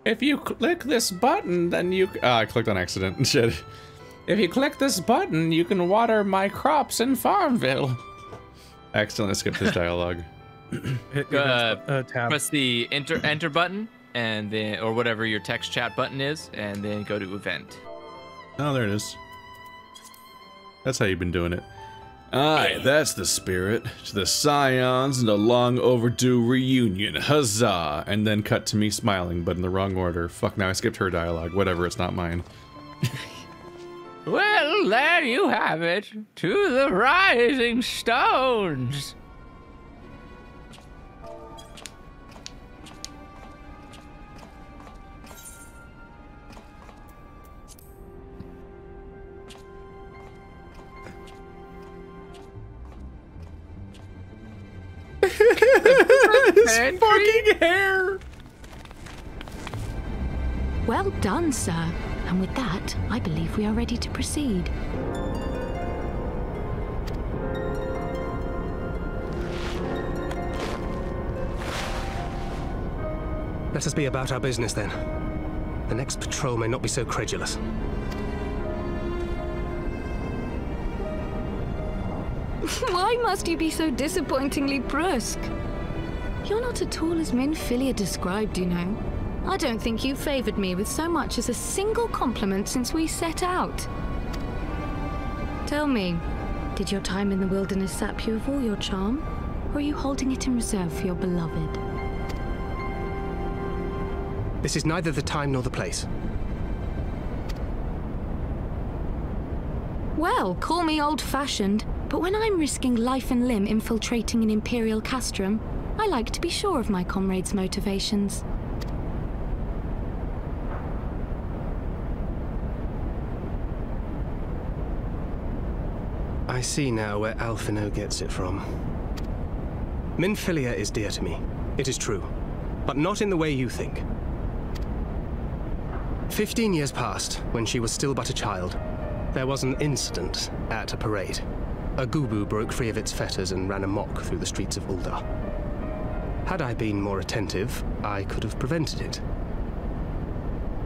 A: If you click this button, then you... I clicked on accident. Shit. If you click this button, you can water my crops in Farmville. I accidentally skipped this dialogue.
D: Press the enter button, and then, or whatever your text chat button is, and then go to event.
Q: Oh, there it is. That's how you've been doing it. Aye, that's the spirit. To the Scions and a long overdue reunion. Huzzah! And then cut to me smiling, but in the wrong order. Fuck, now I skipped her dialogue. Whatever, it's not mine.
D: Well, there you have it. To the rising stones.
A: His fucking hair!
I: Well done, sir. And with that, I believe we are ready to proceed.
F: Let us be about our business then. The next patrol may not be so credulous.
I: Why must you be so disappointingly brusque? You're not at all as Minfilia described, you know. I don't think you favored me with so much as a single compliment since we set out. Tell me, did your time in the wilderness sap you of all your charm? Or are you holding it in reserve for your beloved?
F: This is neither the time nor the place.
I: Well, call me old-fashioned, but when I'm risking life and limb infiltrating an Imperial castrum, I like to be sure of my comrades' motivations.
F: I see now where Alphino gets it from. Minfilia is dear to me. It is true. But not in the way you think.
R: 15 years passed when she was still but a child. There was an incident at a parade. A gubu broke free of its fetters and ran amok through the streets of Ul'dah. Had I been more attentive, I could have prevented it.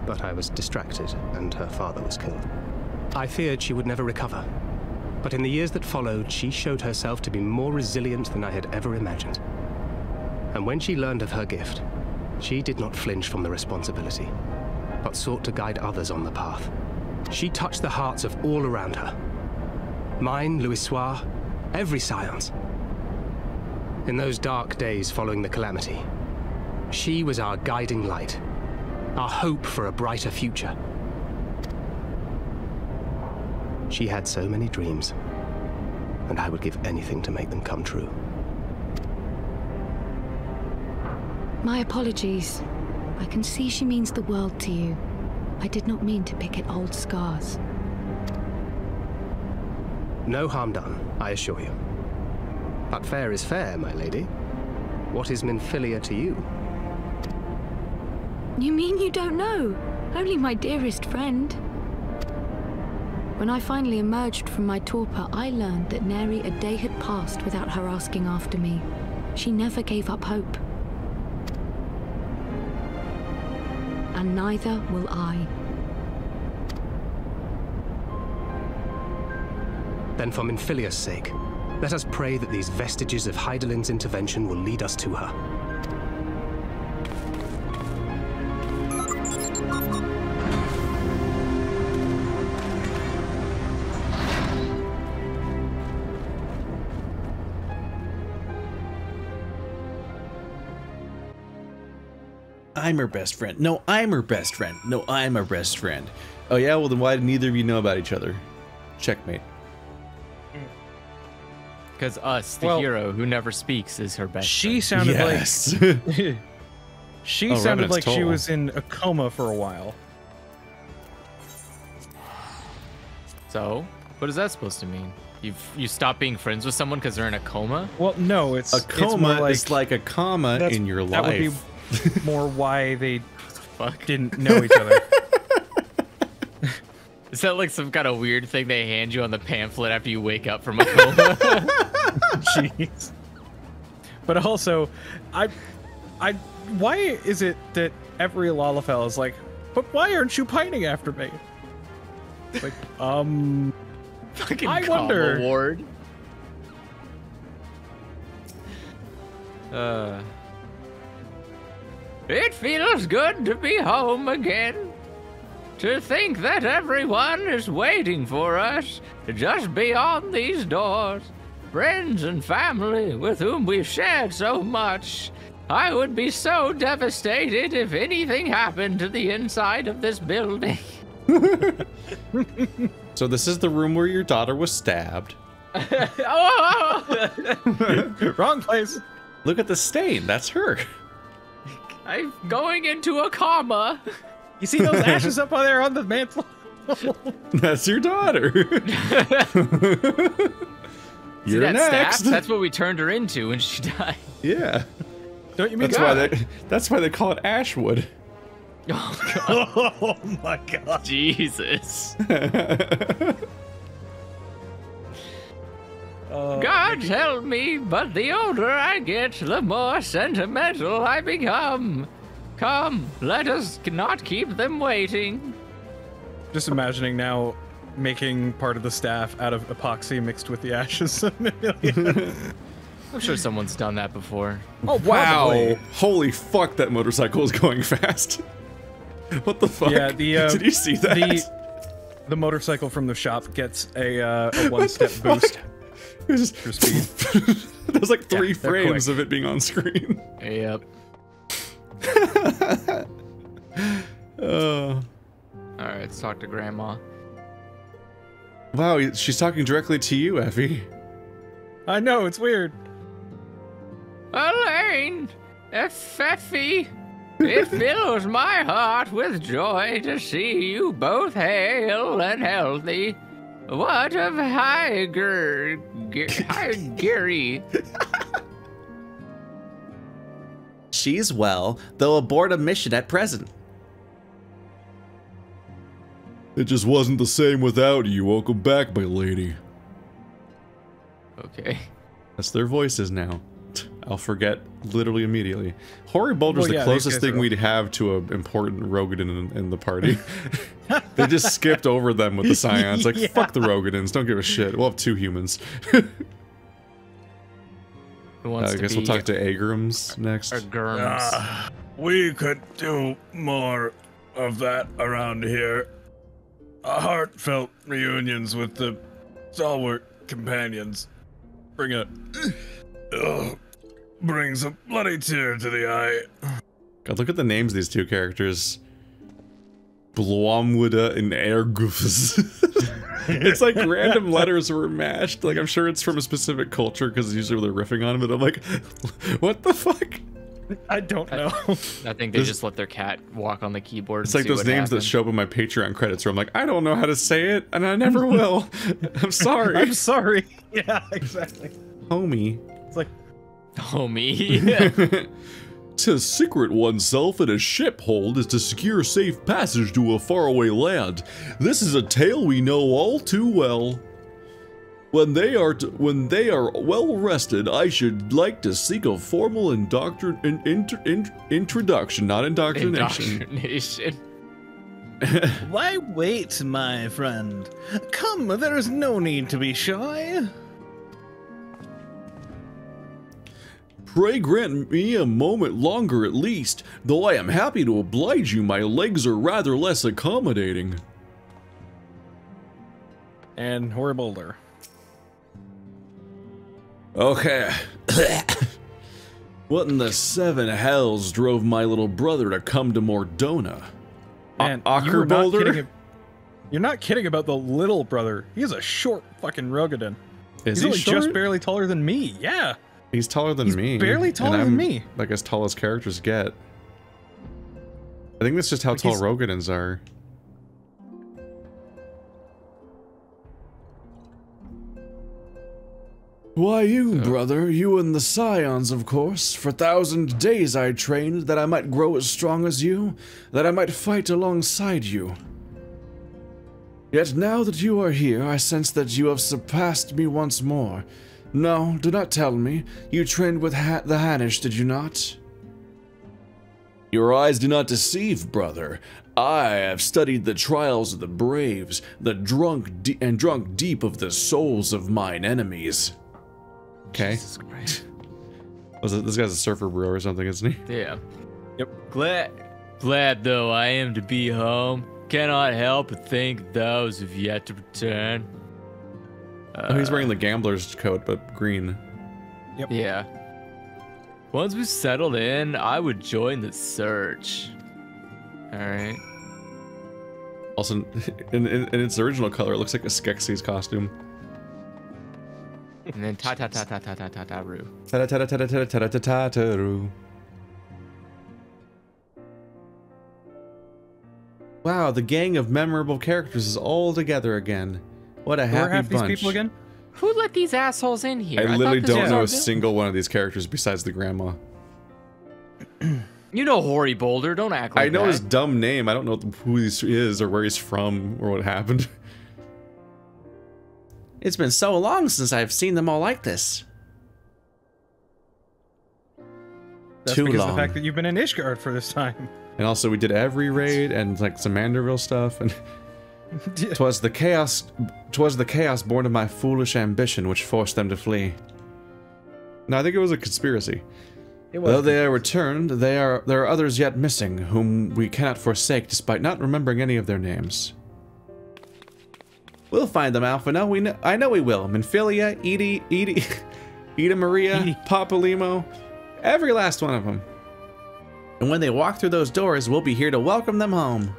R: But I was distracted, and her father was killed. I feared she would never recover. But in the years that followed, she showed herself to be more resilient than I had ever imagined. And when she learned of her gift, she did not flinch from the responsibility, but sought to guide others on the path. She touched the hearts of all around her. Mine, Louisoix, every scion's. In those dark days following the calamity, she was our guiding light, our hope for a brighter future. She had so many dreams, and I would give anything to make them come true.
I: My apologies. I can see she means the world to you. I did not mean to pick at old scars.
R: No harm done, I assure you. But fair is fair, my lady. What is Minfilia to you?
I: You mean you don't know? Only my dearest friend. When I finally emerged from my torpor, I learned that nary a day had passed without her asking after me. She never gave up hope. And neither will I.
R: Then for Minfilia's sake, let us pray that these vestiges of Hydaelyn's intervention will lead us to her.
Q: I'm her best friend. No, I'm her best friend. No, I'm her best friend. Oh yeah, well then why did neither of you know about each other? Checkmate.
D: Because us, the hero who never speaks, is her best
B: She
D: friend.
B: sounded
Q: Yes.
B: like... She
Q: Oh,
B: sounded
Q: Revenant's
B: like she
Q: toll.
B: was in a coma for a while.
D: So, what is that supposed to mean? You stop being friends with someone because they're in a coma?
B: Well, no, it's
Q: A coma
B: it's more
Q: is like a comma
B: that's-
Q: in your life.
B: That would be more why they didn't know each other.
D: Is that like some kind of weird thing they hand you on the pamphlet after you wake up from a coma?
B: Jeez. But also, why is it that every Lalafell is like, but why aren't you pining after me? Like,
D: Fucking
B: I
D: comma
B: wonder.
D: Ward. It feels good to be home again. To think that everyone is waiting for us just beyond these doors. Friends and family with whom we've shared so much. I would be so devastated if anything happened to the inside of this building.
A: So this is the room where your daughter was stabbed.
B: Wrong place.
A: Look at the stain. That's her.
D: I'm going into a coma.
B: You see those ashes up on there on the mantle?
A: That's your daughter.
D: See
A: You're
D: that
A: next.
D: staff? That's what we turned her into when she died.
A: Yeah.
B: Don't you mean
A: That's why they call it Ashwood.
D: Oh god.
B: Oh my god.
D: Jesus.
B: God
D: help me, but the older I get, the more sentimental I become. Come, let us not keep them waiting.
B: Just imagining now making part of the staff out of epoxy mixed with the ashes of Minfilia.
D: I'm sure someone's done that before.
B: Oh,
A: Wow.
B: probably.
A: Holy fuck, that motorcycle is going fast. What the fuck?
B: Yeah, the
A: Did you see that?
B: The motorcycle from the shop gets a one-step boost.
A: It was just
B: for speed.
A: There's like 3
B: they're
A: frames
B: quick.
A: of it being on screen.
D: Yep.
A: Oh.
D: Alright, let's talk to Grandma.
A: Wow, she's talking directly to you, Effie.
B: I know, it's weird.
D: Elaine! Effie! It fills my heart with joy to see you both hale and healthy. What of Gary?
P: She's well, though aboard a mission at present.
Q: It just wasn't the same without you. Welcome back, my lady.
D: Okay.
Q: That's their voices now. I'll forget literally immediately. Hoary Boulder's the closest thing we'd have to an important Rogadin in the party. They just skipped over them with the Scions. Like, fuck the Rogadins, don't give a shit. We'll have 2 humans. I guess we'll talk to Agrams next.
S: We could do more of that around here. Heartfelt reunions with the stalwart companions brings a bloody tear to the eye.
Q: God, look at the names of these 2 characters. Blomwuda and Ergufs. It's like random letters were mashed. Like, I'm sure it's from a specific culture because usually they're riffing on it, but I'm like, what the fuck?
B: I don't know.
D: I think they just let their cat walk on the keyboard.
Q: It's like those names that show up in my Patreon credits where I'm like, I don't know how to say it, and I never will. I'm sorry.
B: I'm sorry. Yeah, exactly.
Q: Homie.
B: It's like,
D: homie.
Q: To secret oneself in a ship hold is to secure safe passage to a faraway land. This is a tale we know all too well. When they are well rested, I should like to seek a formal introduction, not indoctrination.
N: Why wait, my friend? Come, there is no need to be shy.
Q: Pray grant me a moment longer at least, though I am happy to oblige you, my legs are rather less accommodating.
B: And Hoary Boulder.
Q: Okay. What in the 7 hells drove my little brother to come to Mordona?
B: Man,
Q: Acher Boulder?
B: You're not kidding about the little brother. He's a short fucking Rogadin.
Q: He's
B: only
Q: short?
B: just barely taller than me. Yeah.
Q: He's taller than me.
B: Barely taller than me.
Q: Like as tall as characters get. I think that's just how tall Rogadins are. Why you, brother, you and the Scions, of course. For 1,000 days I trained that I might grow as strong as you, that I might fight alongside you. Yet now that you are here, I sense that you have surpassed me once more. No, do not tell me. You trained with the Hanish, did you not? Your eyes do not deceive, brother. I have studied the trials of the braves, the drunk deep of the souls of mine enemies. Okay.
D: Jesus Christ.
Q: This guy's a surfer bro or something, isn't he?
D: Yeah. Yep. Glad though I am to be home. Cannot help but think those have yet to return.
Q: Oh, he's wearing the gambler's coat, but green.
B: Yep.
D: Yeah. Once we settled in, I would join the search. Alright.
Q: Also, in its original color, it looks like a Skeksis costume.
D: And then ta-ta-ta-ta-ta-ta-ta-ta-roo.
Q: Ta-ta-ta-ta-ta-ta-ta-ta-ta-roo. Wow, the gang of memorable characters is all together again. What a happy bunch.
B: These people again?
D: Who let these assholes in here?
Q: I literally don't know a single one of these characters besides the grandma.
D: You know Hoary Boulder, don't act like that.
Q: I know his dumb name. I don't know who he is or where he's from or what happened.
P: It's been so long since I've seen them all like this.
B: That's
Q: Too
B: because
Q: long.
B: of the fact that you've been in Ishgard for this time.
Q: And also we did every raid and like some Manderville stuff and twas the chaos born of my foolish ambition which forced them to flee. No, I think it was a conspiracy. Though they are returned, there are others yet missing, whom we cannot forsake despite not remembering any of their names.
P: We'll find them, Alpha. No, I know we will. Minfilia, Ida Maria, Papalimo, every last one of them. And when they walk through those doors, we'll be here to welcome them home.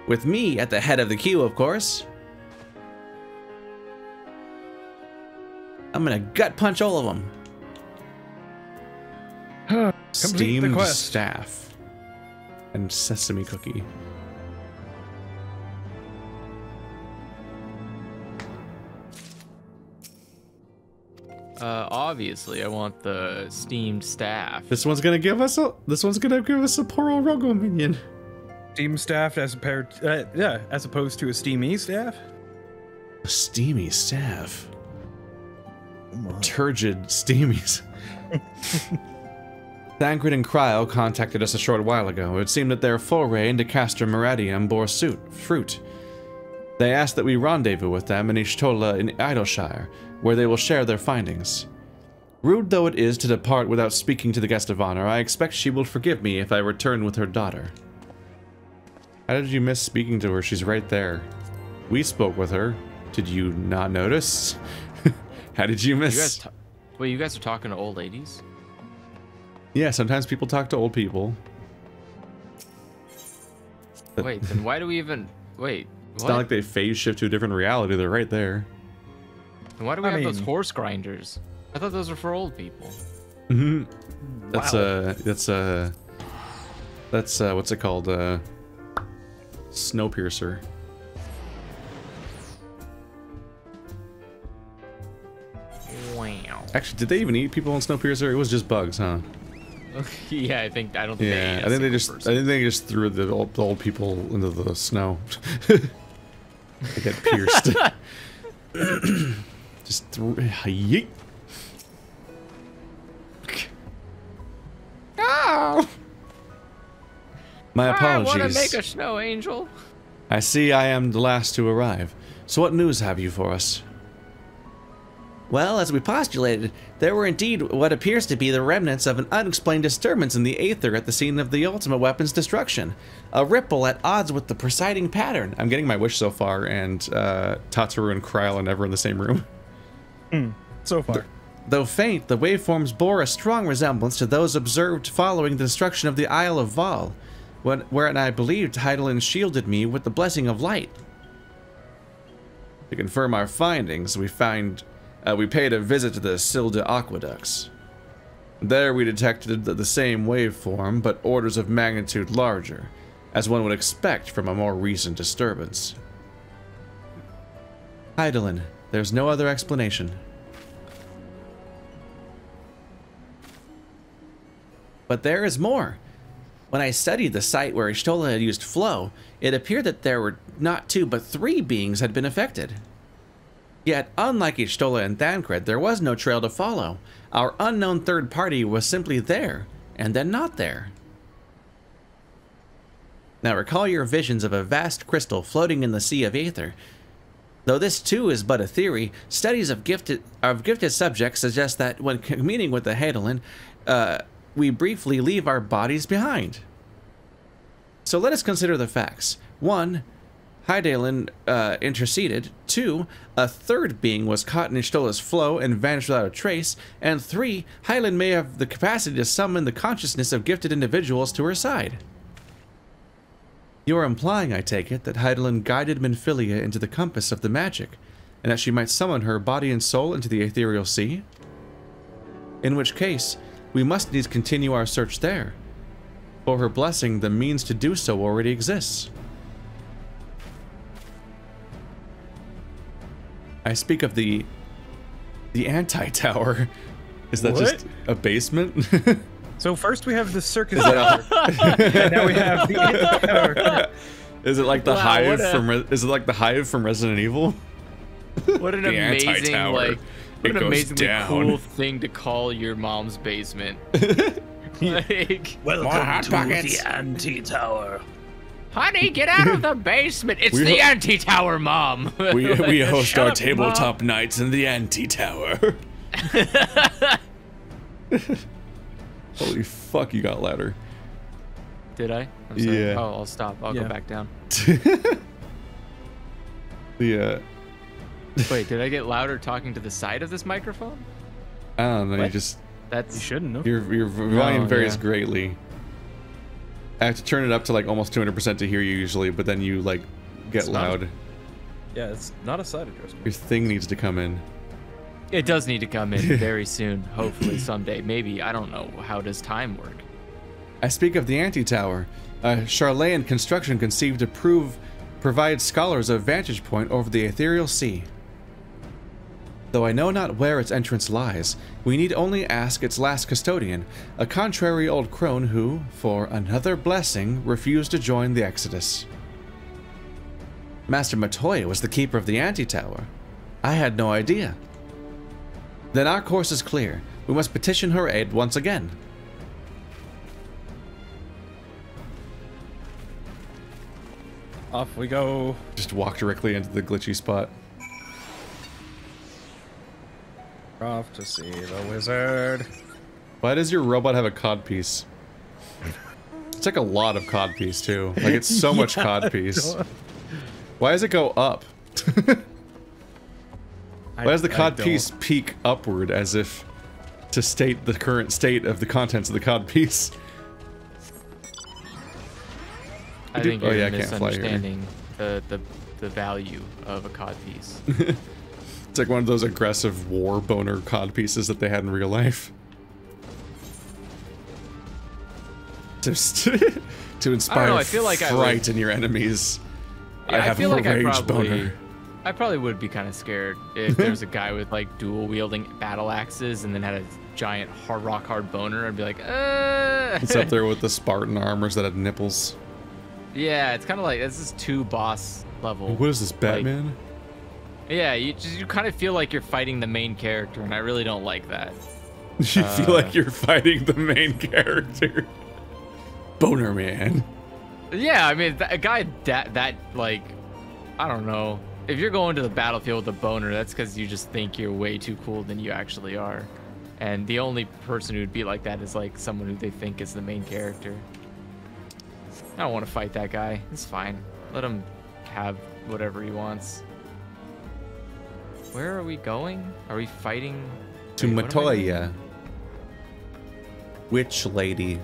P: With me at the head of the queue, of course. I'm gonna gut punch all of them.
Q: Steamed staff and sesame cookie.
D: Obviously, I want the steamed staff.
Q: This one's gonna give us a poor old Rogo minion.
B: Steam staff as opposed to a steamy staff.
Q: A steamy staff. Turgid steamies. Thancred and Cryo contacted us a short while ago. It seemed that their foray into Castor Meridium bore fruit. They asked that we rendezvous with them in Y'shtola in Idleshire, where they will share their findings. Rude though it is to depart without speaking to the guest of honor, I expect she will forgive me if I return with her daughter. How did you miss speaking to her? She's right there. We spoke with her. Did you not notice? How did you miss?
D: Wait, you guys are talking to old ladies?
Q: Yeah, sometimes people talk to old people.
D: Wait, then why do we even... Wait,
Q: It's not like they phase shift to a different reality. They're right there.
D: And why do we have those horse grinders? I thought those were for old people.
Q: Mm-hmm.
D: Wow.
Q: That's what's it called? Snowpiercer.
D: Wow.
Q: Actually, did they even eat people in Snowpiercer? It was just bugs, huh?
D: Yeah, I don't think they ate
Q: I think they just threw the old people into the snow. They get pierced. Just threw yeet.
D: Oh!
Q: My apologies.
D: I want to make a snow angel.
Q: I see I am the last to arrive. So what news have you for us?
O: Well, as we postulated, there were indeed what appears to be the remnants of an unexplained disturbance in the aether at the scene of the ultimate weapon's destruction. A ripple at odds with the presiding pattern.
Q: I'm getting my wish so far, and Tataru and Kryl are never in the same room.
B: So far.
O: Though faint, the waveforms bore a strong resemblance to those observed following the destruction of the Isle of Val, wherein I believed Heidelin shielded me with the blessing of light.
Q: To confirm our findings, we paid a visit to the Silda aqueducts. There we detected the same waveform, but orders of magnitude larger, as one would expect from a more recent disturbance.
O: Heidelin, there's no other explanation. But there is more. When I studied the site where Y'shtola had used flow, it appeared that there were not 2 but 3 beings had been affected. Yet, unlike Y'shtola and Thancred, there was no trail to follow. Our unknown third party was simply there, and then not there. Now recall your visions of a vast crystal floating in the sea of aether. Though this too is but a theory, studies of gifted subjects suggest that when communing with the Heidelin, we briefly leave our bodies behind. So let us consider the facts. 1. Heidelin interceded. 2. A third being was caught in Y'shtola's flow and vanished without a trace. And 3. Heidelin may have the capacity to summon the consciousness of gifted individuals to her side. You are implying, I take it, that Heidelin guided Minfilia into the compass of the magic, and that she might summon her body and soul into the ethereal sea? In which case, we must needs continue our search there. For her blessing, the means to do so already exists. I speak of the Antitower. Is that just a basement?
B: So first we have the circus tower, and now we have the Antitower.
Q: Is it like the hive from? Is it like the hive from Resident Evil?
D: What an amazing cool thing to call your mom's basement. Like,
N: welcome to the Antitower.
D: Honey, get out of the basement! It's the Antitower, Mom!
Q: We host our tabletop nights in the Antitower. Holy fuck, you got louder.
D: Did I? I'm sorry.
Q: Yeah.
D: Oh, I'll stop. I'll go back down.
Q: Yeah.
D: Wait, did I get louder talking to the side of this microphone?
Q: I don't know,
D: What?
Q: you just...
B: You shouldn't know.
Q: Your volume varies greatly. I have to turn it up to like almost 200% to hear you usually, but then you like get loud.
B: Yeah, it's not a side adjustment.
Q: Your thing needs to come in.
D: It does need to come in very soon, hopefully someday. Maybe, I don't know. How does time work?
Q: I speak of the Antitower, a Charlean construction conceived to provide scholars a vantage point over the ethereal sea.
P: Though I know not where its entrance lies, we need only ask its last custodian, a contrary old crone who, for another blessing, refused to join the Exodus. Master Matoya was the keeper of the Antitower. I had no idea. Then our course is clear. We must petition her aid once again.
B: Off we go.
A: Just walk directly into the glitchy spot.
B: Off to see the wizard.
A: Why does your robot have a codpiece? It's like a lot of codpiece too. Like it's so much codpiece. Why does it go up? Why does the codpiece peak upward as if to state the current state of the contents of the codpiece?
D: I think you're misunderstanding the value of a codpiece.
A: It's like one of those aggressive war boner codpieces that they had in real life. Just to inspire
D: I feel like
A: fright in your enemies.
D: Yeah,
A: I have a rage boner.
D: I probably would be kind of scared if there's a guy with like dual wielding battle axes and then had a giant hard boner. I'd be like,
A: It's up there with the Spartan armors that had nipples.
D: Yeah, it's kind of like this is too boss level.
A: What is this, Batman?
D: Like, yeah, you kind of feel like you're fighting the main character, and I really don't like that.
A: You feel like you're fighting the main character. Boner man.
D: Yeah, I mean, a guy that like, I don't know. If you're going to the battlefield with a boner, that's because you just think you're way too cool than you actually are. And the only person who'd be like that is like someone who they think is the main character. I don't want to fight that guy. It's fine. Let him have whatever he wants. Where are we going? Are we fighting?
A: To Matoya. Witch lady.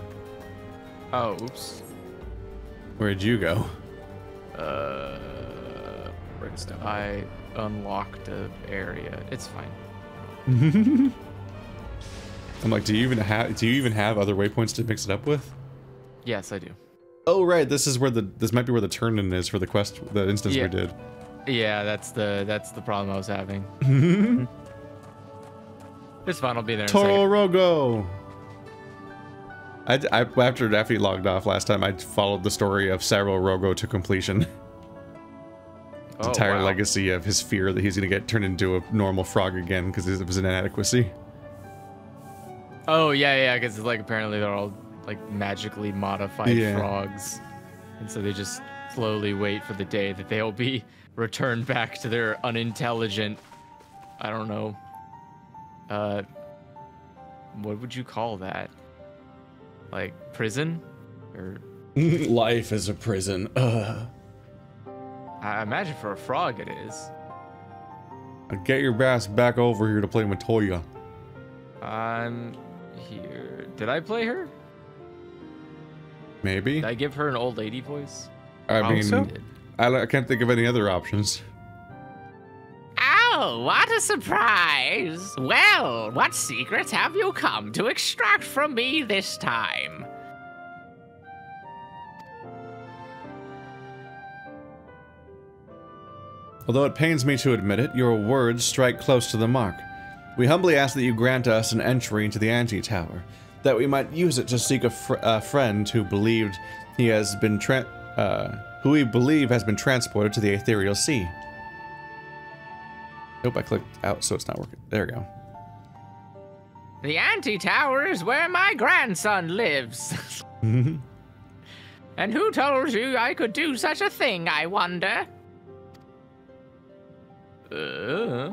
D: Oh, oops.
A: Where'd you go?
D: I unlocked an area. It's fine.
A: I'm like, do you even have other waypoints to mix it up with?
D: Yes, I do.
A: Oh right, this might be where the turn-in is for the quest, the instance we did.
D: Yeah, that's the problem I was having. It's fine. I'll be there in a second.
A: Tororogo. After he logged off last time, I followed the story of Cyril Rogo to completion. The entire legacy of his fear that he's gonna get turned into a normal frog again because it was an inadequacy.
D: Oh yeah, because like apparently they're all like magically modified frogs, and so they just slowly wait for the day that they'll be returned back to their unintelligent, I don't know, what would you call that? Like prison? Or
A: life is a prison.
D: I imagine for a frog it is.
A: Get your ass back over here to play Matoya.
D: I'm here. Did I play her?
A: Maybe.
D: Did I give her an old lady voice?
A: I mean, I can't think of any other options.
C: Oh, what a surprise! Well, what secrets have you come to extract from me this time?
A: Although it pains me to admit it, your words strike close to the mark. We humbly ask that you grant us an entry into the Antitower, that we might use it to seek a friend who believed he has been who we believe has been transported to the Ethereal Sea. Nope, I clicked out, so it's not working. There we go.
C: The Antitower is where my grandson lives. And who told you I could do such a thing, I wonder? The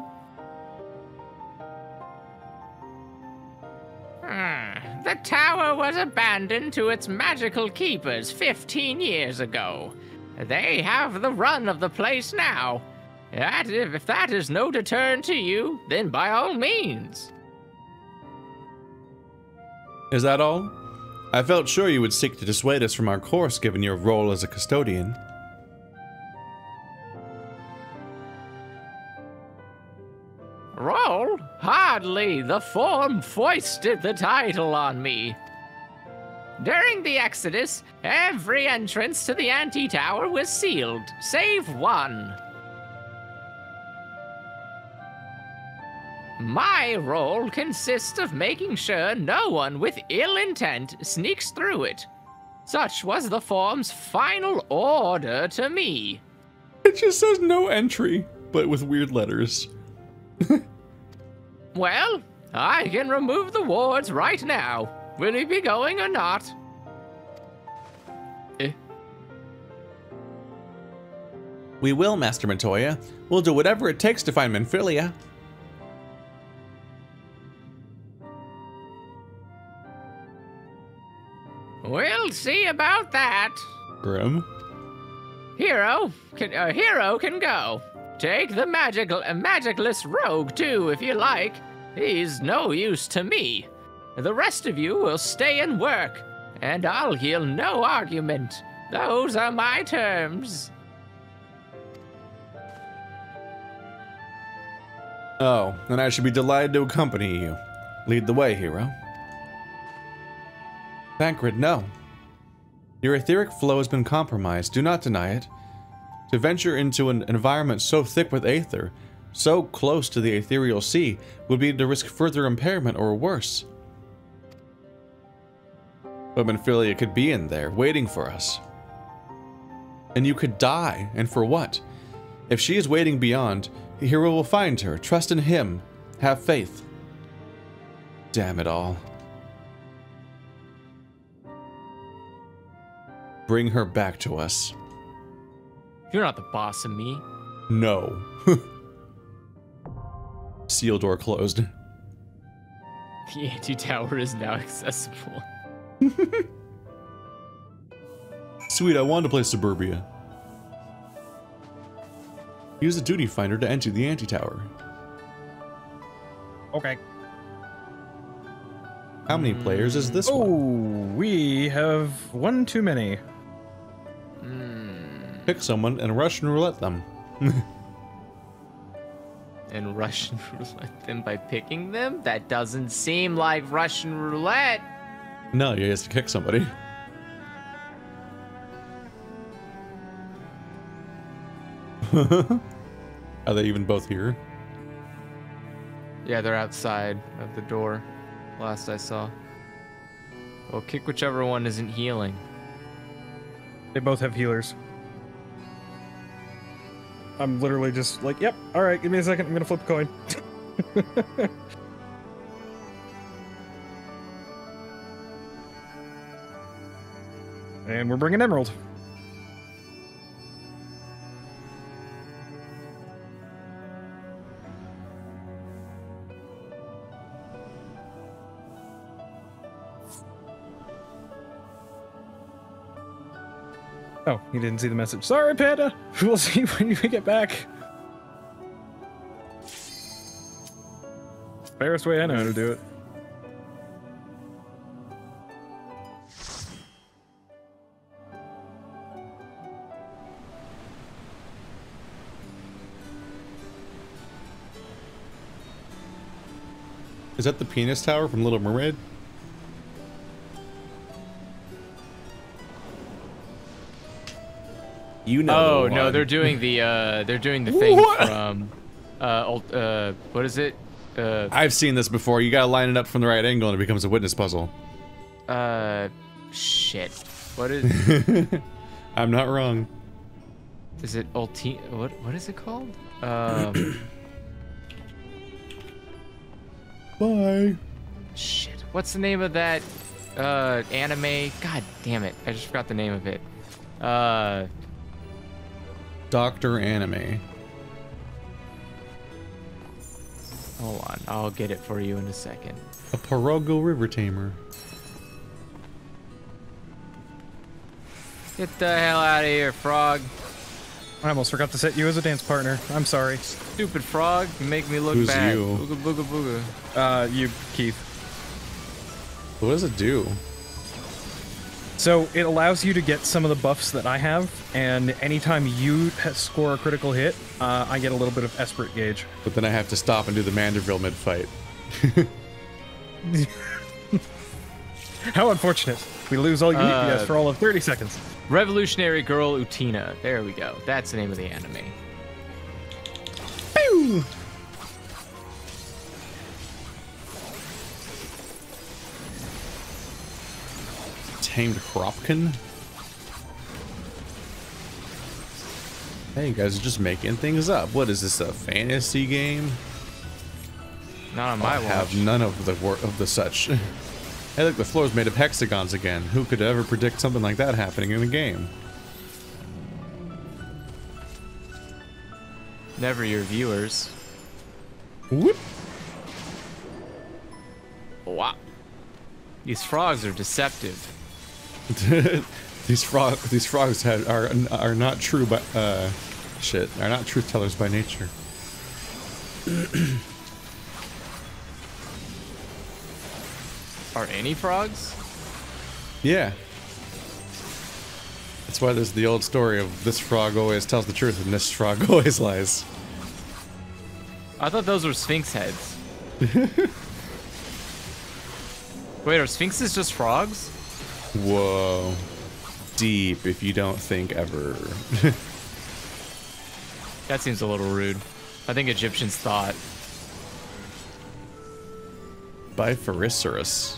C: tower was abandoned to its magical keepers 15 years ago. They have the run of the place now. If that is no deterrent to you, then by all means.
A: Is that all? I felt sure you would seek to dissuade us from our course given your role as a custodian.
C: Role? Hardly. The form foisted the title on me. During the Exodus, every entrance to the Antitower was sealed, save one. My role consists of making sure no one with ill intent sneaks through it. Such was the form's final order to me.
Q: It just says no entry, but with weird letters.
C: Well, I can remove the wards right now. Will you be going or not?
P: We will, Master Montoya. We'll do whatever it takes to find Minfilia.
C: We'll see about that.
Q: Grim.
C: Hero can go. Take the magicless rogue too, if you like. He's no use to me. The rest of you will stay and work, and I'll heal no argument. Those are my terms.
Q: Oh, and I should be delighted to accompany you. Lead the way, hero.
P: Thancred, no. Your etheric flow has been compromised. Do not deny it. To venture into an environment so thick with aether, so close to the ethereal sea, would be to risk further impairment or worse. But Minfilia could be in there, waiting for us. And you could die, and for what? If she is waiting beyond, the hero will find her. Trust in him. Have faith. Damn it all. Bring her back to us.
D: You're not the boss of me.
Q: No. Seal door closed.
D: The Antitower is now accessible.
Q: Sweet, I wanted to play Suburbia. Use the duty finder to enter the Antitower.
B: Okay.
Q: How many players is this one?
B: Oh, we have one too many.
Q: Pick someone and Russian roulette them.
D: And Russian roulette them by picking them? That doesn't seem like Russian roulette.
Q: No, you have to kick somebody. Are they even both here?
D: Yeah, they're outside of the door. Last I saw. Well, kick whichever one isn't healing.
B: They both have healers. I'm literally just like, yep, alright, give me a second, I'm gonna flip a coin. And we're bringing Emerald. Oh, you didn't see the message. Sorry, Panda. We'll see when you get back. Fairest way I know how to do it.
Q: Is that the penis tower from Little Mermaid?
P: You know.
D: Oh no, they're doing the thing from what is it?
Q: I've seen this before. You gotta line it up from the right angle and it becomes a witness puzzle.
D: Shit. What is
Q: I'm not wrong.
D: Is it what is it called?
Q: Bye.
D: Shit. What's the name of that anime? God damn it. I just forgot the name of it.
Q: Dr. Anime.
D: Hold on, I'll get it for you in a second.
Q: A Porogo River Tamer.
D: Get the hell out of here, frog.
B: I almost forgot to set you as a dance partner. I'm sorry.
D: Stupid frog, you make me look
Q: Who's
D: bad.
Q: you?
D: Booga booga booga.
B: You, Keith.
Q: What does it do?
B: So it allows you to get some of the buffs that I have, and anytime you score a critical hit, I get a little bit of Esprit gauge.
Q: But then I have to stop and do the Manderville mid-fight.
B: How unfortunate. We lose all your DPS for all of 30 seconds.
D: Revolutionary Girl Utina. There we go. That's the name of the anime.
Q: Pew! tamed Hropkin. Hey, you guys are just making things up. What is this, a fantasy game?
D: Not on my watch.
Q: I have none of the such. Hey, look, the floor's made of hexagons again. Who could ever predict something like that happening in a game?
D: Never your viewers.
Q: Whoop.
D: Wow. These frogs are deceptive.
Q: These frogs are not true, but are not truth tellers by nature.
D: Are any frogs?
Q: Yeah. That's why there's the old story of this frog always tells the truth and this frog always lies.
D: I thought those were sphinx heads. Wait, are sphinxes just frogs?
Q: Whoa. Deep if you don't think ever.
D: That seems a little rude. I think Egyptians thought.
Q: Bifurcasaurus.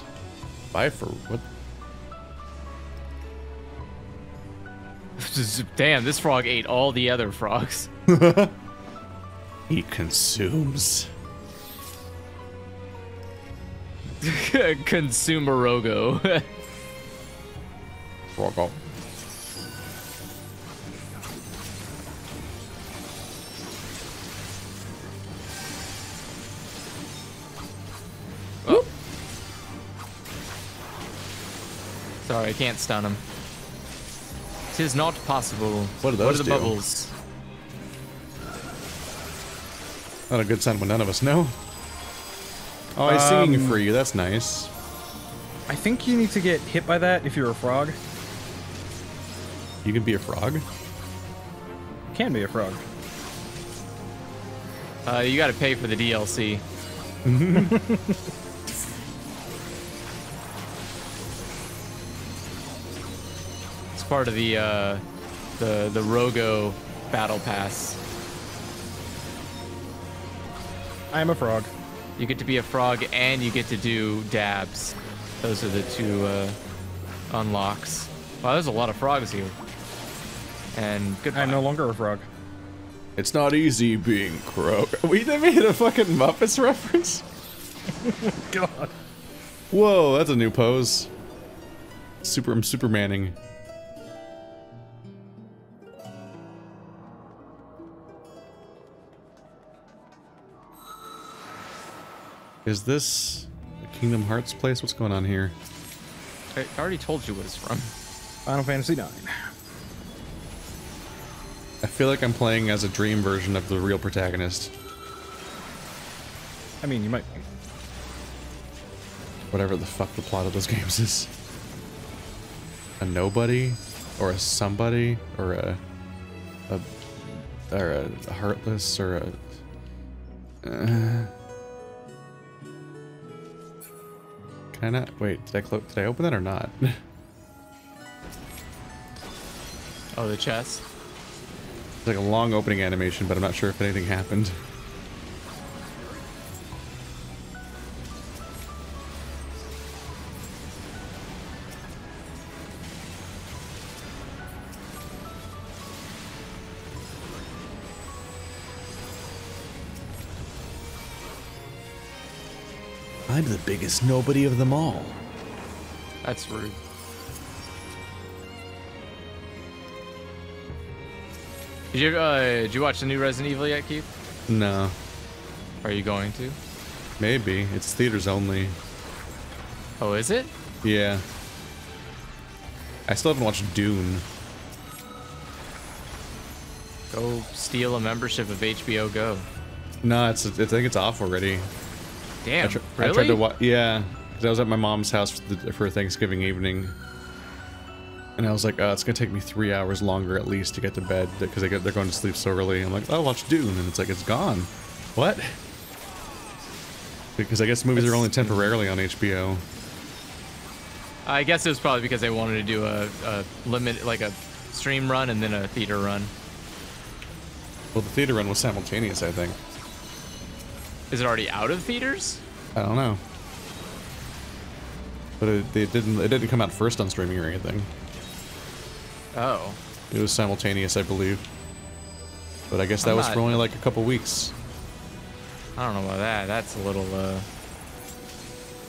Q: What?
D: Damn, this frog ate all the other frogs.
Q: He consumes.
D: Consumerogo.
Q: Rogo.
D: Oh. Sorry, I can't stun him. 'Tis not possible.
Q: What are those?
D: What are the bubbles?
Q: Not a good sign when none of us know. Oh, he's singing for you. That's nice.
B: I think you need to get hit by that if you're a frog.
Q: You can be a frog?
B: Can be a frog.
D: You gotta pay for the DLC. It's part of the Rogo battle pass.
B: I'm a frog.
D: You get to be a frog and you get to do dabs. Those are the two unlocks. Wow, there's a lot of frogs here. And goodbye.
B: I'm no longer a frog.
Q: It's not easy being Crow. We made a fucking Muppets reference?
B: God.
Q: Whoa, that's a new pose. Supermaning. Is this a Kingdom Hearts place? What's going on here?
D: I already told you what it's from.
B: Final Fantasy IX.
Q: I feel like I'm playing as a dream version of the real protagonist.
B: I mean, you might be.
Q: Whatever the fuck the plot of those games is. A nobody? Or a somebody? Or a heartless? Or a... Can I not? Wait, did I open that or not?
D: Oh, the chest?
Q: It's like a long opening animation, but I'm not sure if anything happened. I'm the biggest nobody of them all.
D: That's rude. Did you watch the new Resident Evil yet, Keith?
Q: No.
D: Are you going to?
Q: Maybe. It's theaters only.
D: Oh, is it?
Q: Yeah. I still haven't watched Dune.
D: Go steal a membership of HBO Go.
Q: No, I think it's off already.
D: Damn,
Q: I
D: really?
Q: tried to watch. Yeah, 'cause I was at my mom's house for Thanksgiving evening, and I was like, it's gonna take me 3 hours longer at least to get to bed because they're going to sleep so early. I'm like, I'll watch Dune, and it's like it's gone. What? Because I guess movies are only temporarily on HBO.
D: I guess it was probably because they wanted to do a limit, like a stream run and then a theater run.
Q: Well, the theater run was simultaneous, I think.
D: Is it already out of theaters?
Q: I don't know. But it didn't come out first on streaming or anything.
D: Oh.
Q: It was simultaneous, I believe. But I guess that was for only like a couple weeks.
D: I don't know about that. That's a little, oh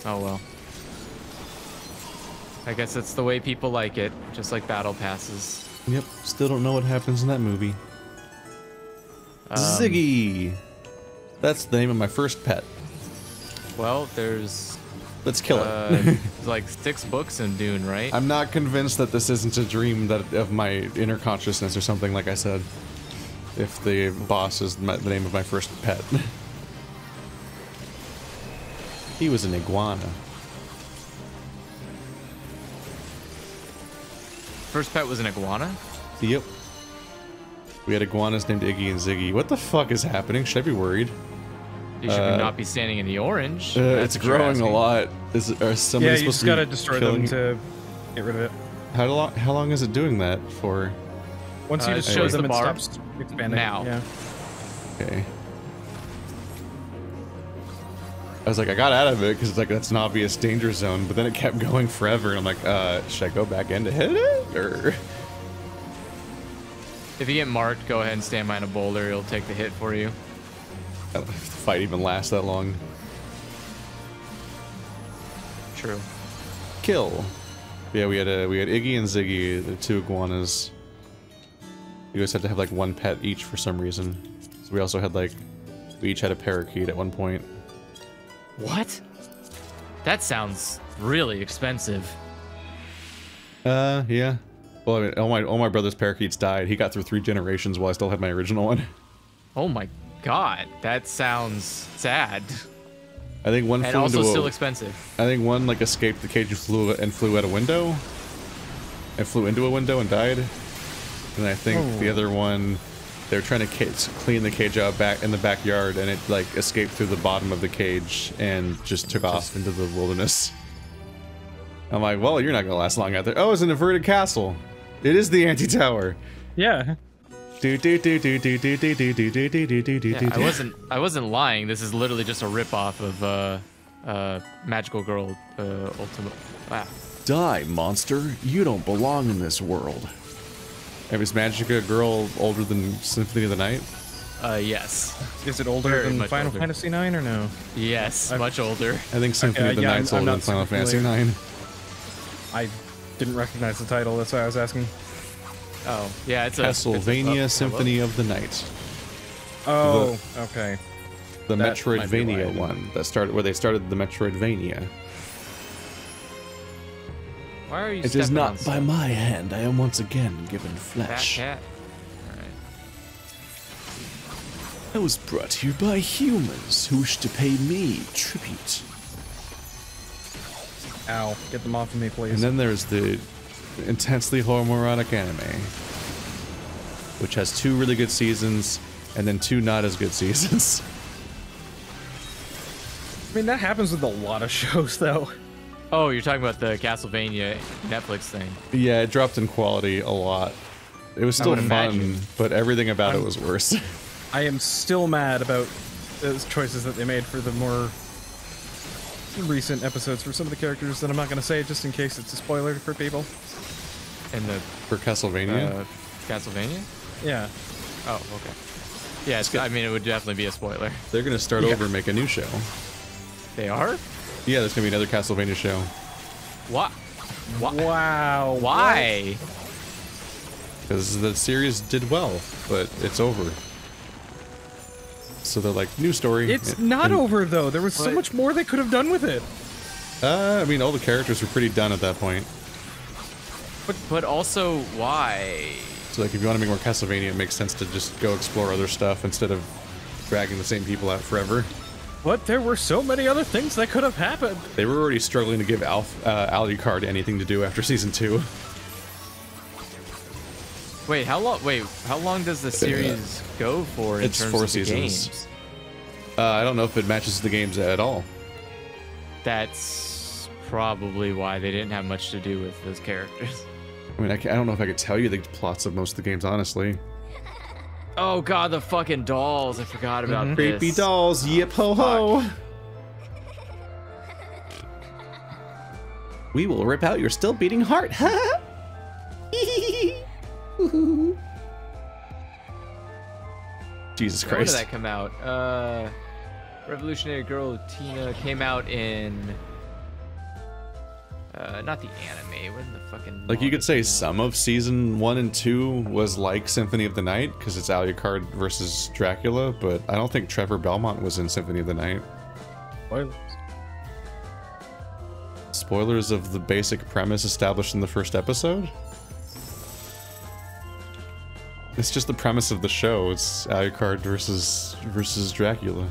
D: well. I guess it's the way people like it, just like battle passes.
Q: Yep, still don't know what happens in that movie. Ziggy! That's the name of my first pet.
D: Well, there's...
Q: Let's kill it.
D: There's like 6 books in Dune, right?
Q: I'm not convinced that this isn't a dream of my inner consciousness or something, like I said. If the boss is the name of my first pet. He was an iguana.
D: First pet was an iguana?
Q: Yep. We had iguanas named Iggy and Ziggy. What the fuck is happening? Should I be worried?
D: You should not be standing in the orange.
Q: It's growing a lot. Are somebody
B: you just gotta destroy them to get rid of it.
Q: How long is it doing that for?
B: Once you destroy them, it stops expanding.
D: Now.
B: Yeah.
Q: Okay. I was like, I got out of it because it's like that's an obvious danger zone, but then it kept going forever, and I'm like, should I go back in to hit it, or?
D: If you get marked, go ahead and stand behind a boulder. It'll take the hit for you.
Q: I don't know if the fight even lasts that long.
D: True.
Q: Kill. Yeah, we had Iggy and Ziggy, the 2 iguanas. You guys had to have like 1 pet each for some reason. So we also had like, we each had a parakeet at one point.
D: What? That sounds really expensive.
Q: Yeah. Well, I mean, all my brother's parakeets died. He got through 3 generations while I still had my original one.
D: Oh my god, that sounds sad.
Q: I think one
D: and
Q: flew
D: also
Q: into
D: still expensive.
Q: I think one like escaped the cage and flew out a window. And flew into a window and died. And I think the other one, they were trying to clean the cage out back in the backyard, and it like escaped through the bottom of the cage and just took off into the wilderness. I'm like, well, you're not gonna last long out there. Oh, it's an inverted castle. It is the Antitower.
B: Yeah.
Q: Yeah,
D: I wasn't lying. This is literally just a ripoff of Magical Girl Ultimate. Wow.
Q: Die, monster! You don't belong in this world. And is Magica a girl older than Symphony of the Night?
D: Yes.
B: Is it older than Final Fantasy IX or no?
D: Yes, much older.
Q: I think Symphony of the Night's older than Final Fantasy IX.
B: I didn't recognize the title. That's why I was asking.
D: Oh, yeah, it's
Q: Castlevania Symphony of the Night.
B: Oh, okay.
Q: The Metroidvania one that started where they started the Metroidvania.
D: Why are you?
Q: It is not by my hand. I am once again given flesh.
D: That cat. All right.
Q: I was brought here by humans who wish to pay me tribute.
B: Ow! Get them off of me, please.
Q: And then there's the intensely homoerotic anime, which has 2 really good seasons and then 2 not as good seasons.
B: I mean, that happens with a lot of shows, though.
D: Oh, you're talking about the Castlevania Netflix thing.
Q: Yeah, it dropped in quality a lot. It was still fun, but everything about it was worse.
B: I am still mad about those choices that they made for the more recent episodes for some of the characters that I'm not going to say just in case it's a spoiler for people.
Q: For Castlevania?
D: Castlevania?
B: Yeah.
D: Oh, okay. Yeah, I mean, it would definitely be a spoiler.
Q: They're going to start over and make a new show.
D: They are?
Q: Yeah, there's going to be another Castlevania show.
D: What?
B: Wow.
D: Why?
Q: Because the series did well, but it's over. So they're like, new story.
B: It's not over, though. There was so much more they could have done with it.
Q: I mean, all the characters were pretty done at that point.
D: But also, why?
Q: So like, if you want to make more Castlevania, it makes sense to just go explore other stuff instead of dragging the same people out forever.
B: But there were so many other things that could have happened.
Q: They were already struggling to give Alucard anything to do after season 2.
D: Wait, how long does the series go for in terms
Q: 4
D: of
Q: seasons.
D: the games?
Q: I don't know if it matches the games at all.
D: That's probably why they didn't have much to do with those characters.
Q: I mean, I don't know if I could tell you the plots of most of the games, honestly.
D: Oh god, the fucking dolls! I forgot about this.
Q: Creepy dolls, yip ho ho!
P: We will rip out your still beating heart. Jesus Christ.
D: When did that come out? Revolutionary Girl Tina came out in... not the anime. When the fucking...
A: Like, you could say some of season 1 and 2 was like Symphony of the Night, because it's Alucard versus Dracula, but I don't think Trevor Belmont was in Symphony of the Night.
B: Spoilers.
A: Spoilers of the basic premise established in the first episode? It's just the premise of the show. It's Alucard versus Dracula.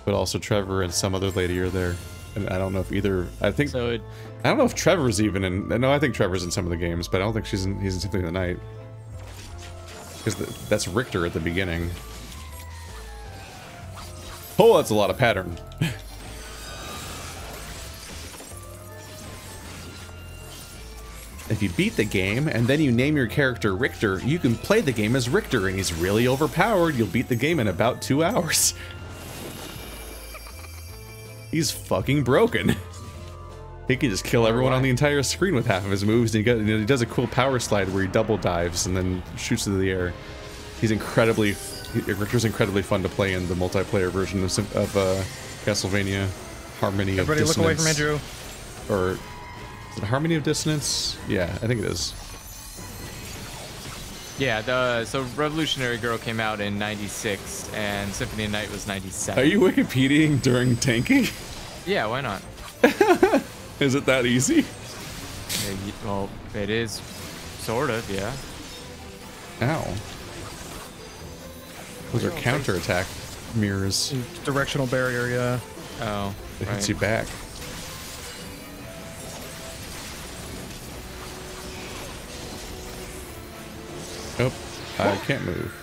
A: But also Trevor and some other lady are there. And I don't know if either... I think...
D: So
A: I don't know if Trevor's even in... No, I think Trevor's in some of the games, but I don't think he's in Symphony of the Night. Because that's Richter at the beginning. Oh, that's a lot of pattern. If you beat the game, and then you name your character Richter, you can play the game as Richter, and he's really overpowered. You'll beat the game in about 2 hours. He's fucking broken. He can just kill everyone on the entire screen with half of his moves, and he does a cool power slide where he double dives and then shoots into the air. He's Richter's incredibly fun to play in the multiplayer version of Castlevania Harmony of Dissonance.
B: Everybody look away from Andrew.
A: Or is it Harmony of Dissonance? Yeah, I think it is.
D: Yeah, so Revolutionary Girl came out in 96, and Symphony of the Night was 97.
A: Are you Wikipediaing during tanking?
D: Yeah, why not?
A: Is it that easy?
D: Well, it is, sort of, yeah.
A: Ow. Those are counterattack mirrors.
B: Directional barrier, yeah.
D: Oh,
A: it hits you back. Oh, I can't move.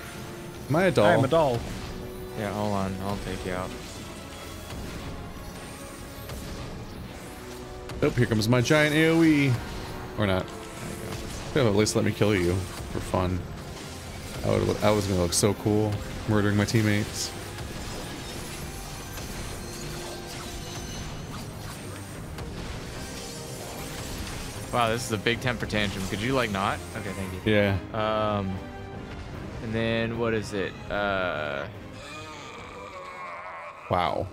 A: Am I a doll?
B: I am a doll.
D: Yeah, hold on. I'll take you out.
A: Oh, here comes my giant AoE. Or not. They'll at least let me kill you for fun. I was gonna look so cool murdering my teammates.
D: Wow, this is a big temper tantrum. Could you like not? Okay, thank you.
A: Yeah.
D: And then what is it?
A: Wow.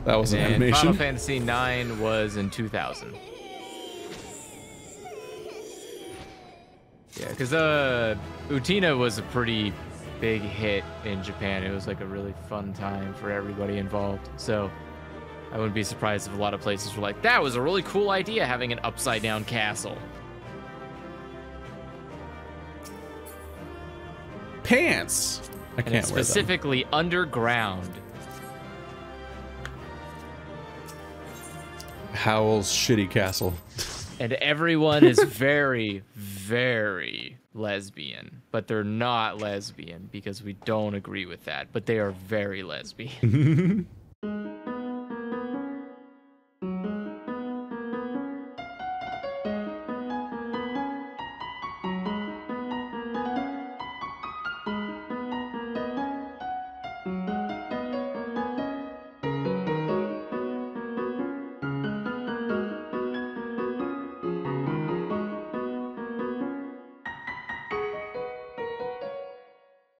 A: That was an
D: And
A: animation.
D: Final Fantasy IX was in 2000. Yeah, because Utina was a pretty big hit in Japan. It was like a really fun time for everybody involved. So I wouldn't be surprised if a lot of places were like, that was a really cool idea, having an upside down castle.
A: Pants! I can't wear them.
D: Specifically underground.
A: Howl's shitty castle.
D: And everyone is very, very lesbian. But they're not lesbian because we don't agree with that. But they are very lesbian.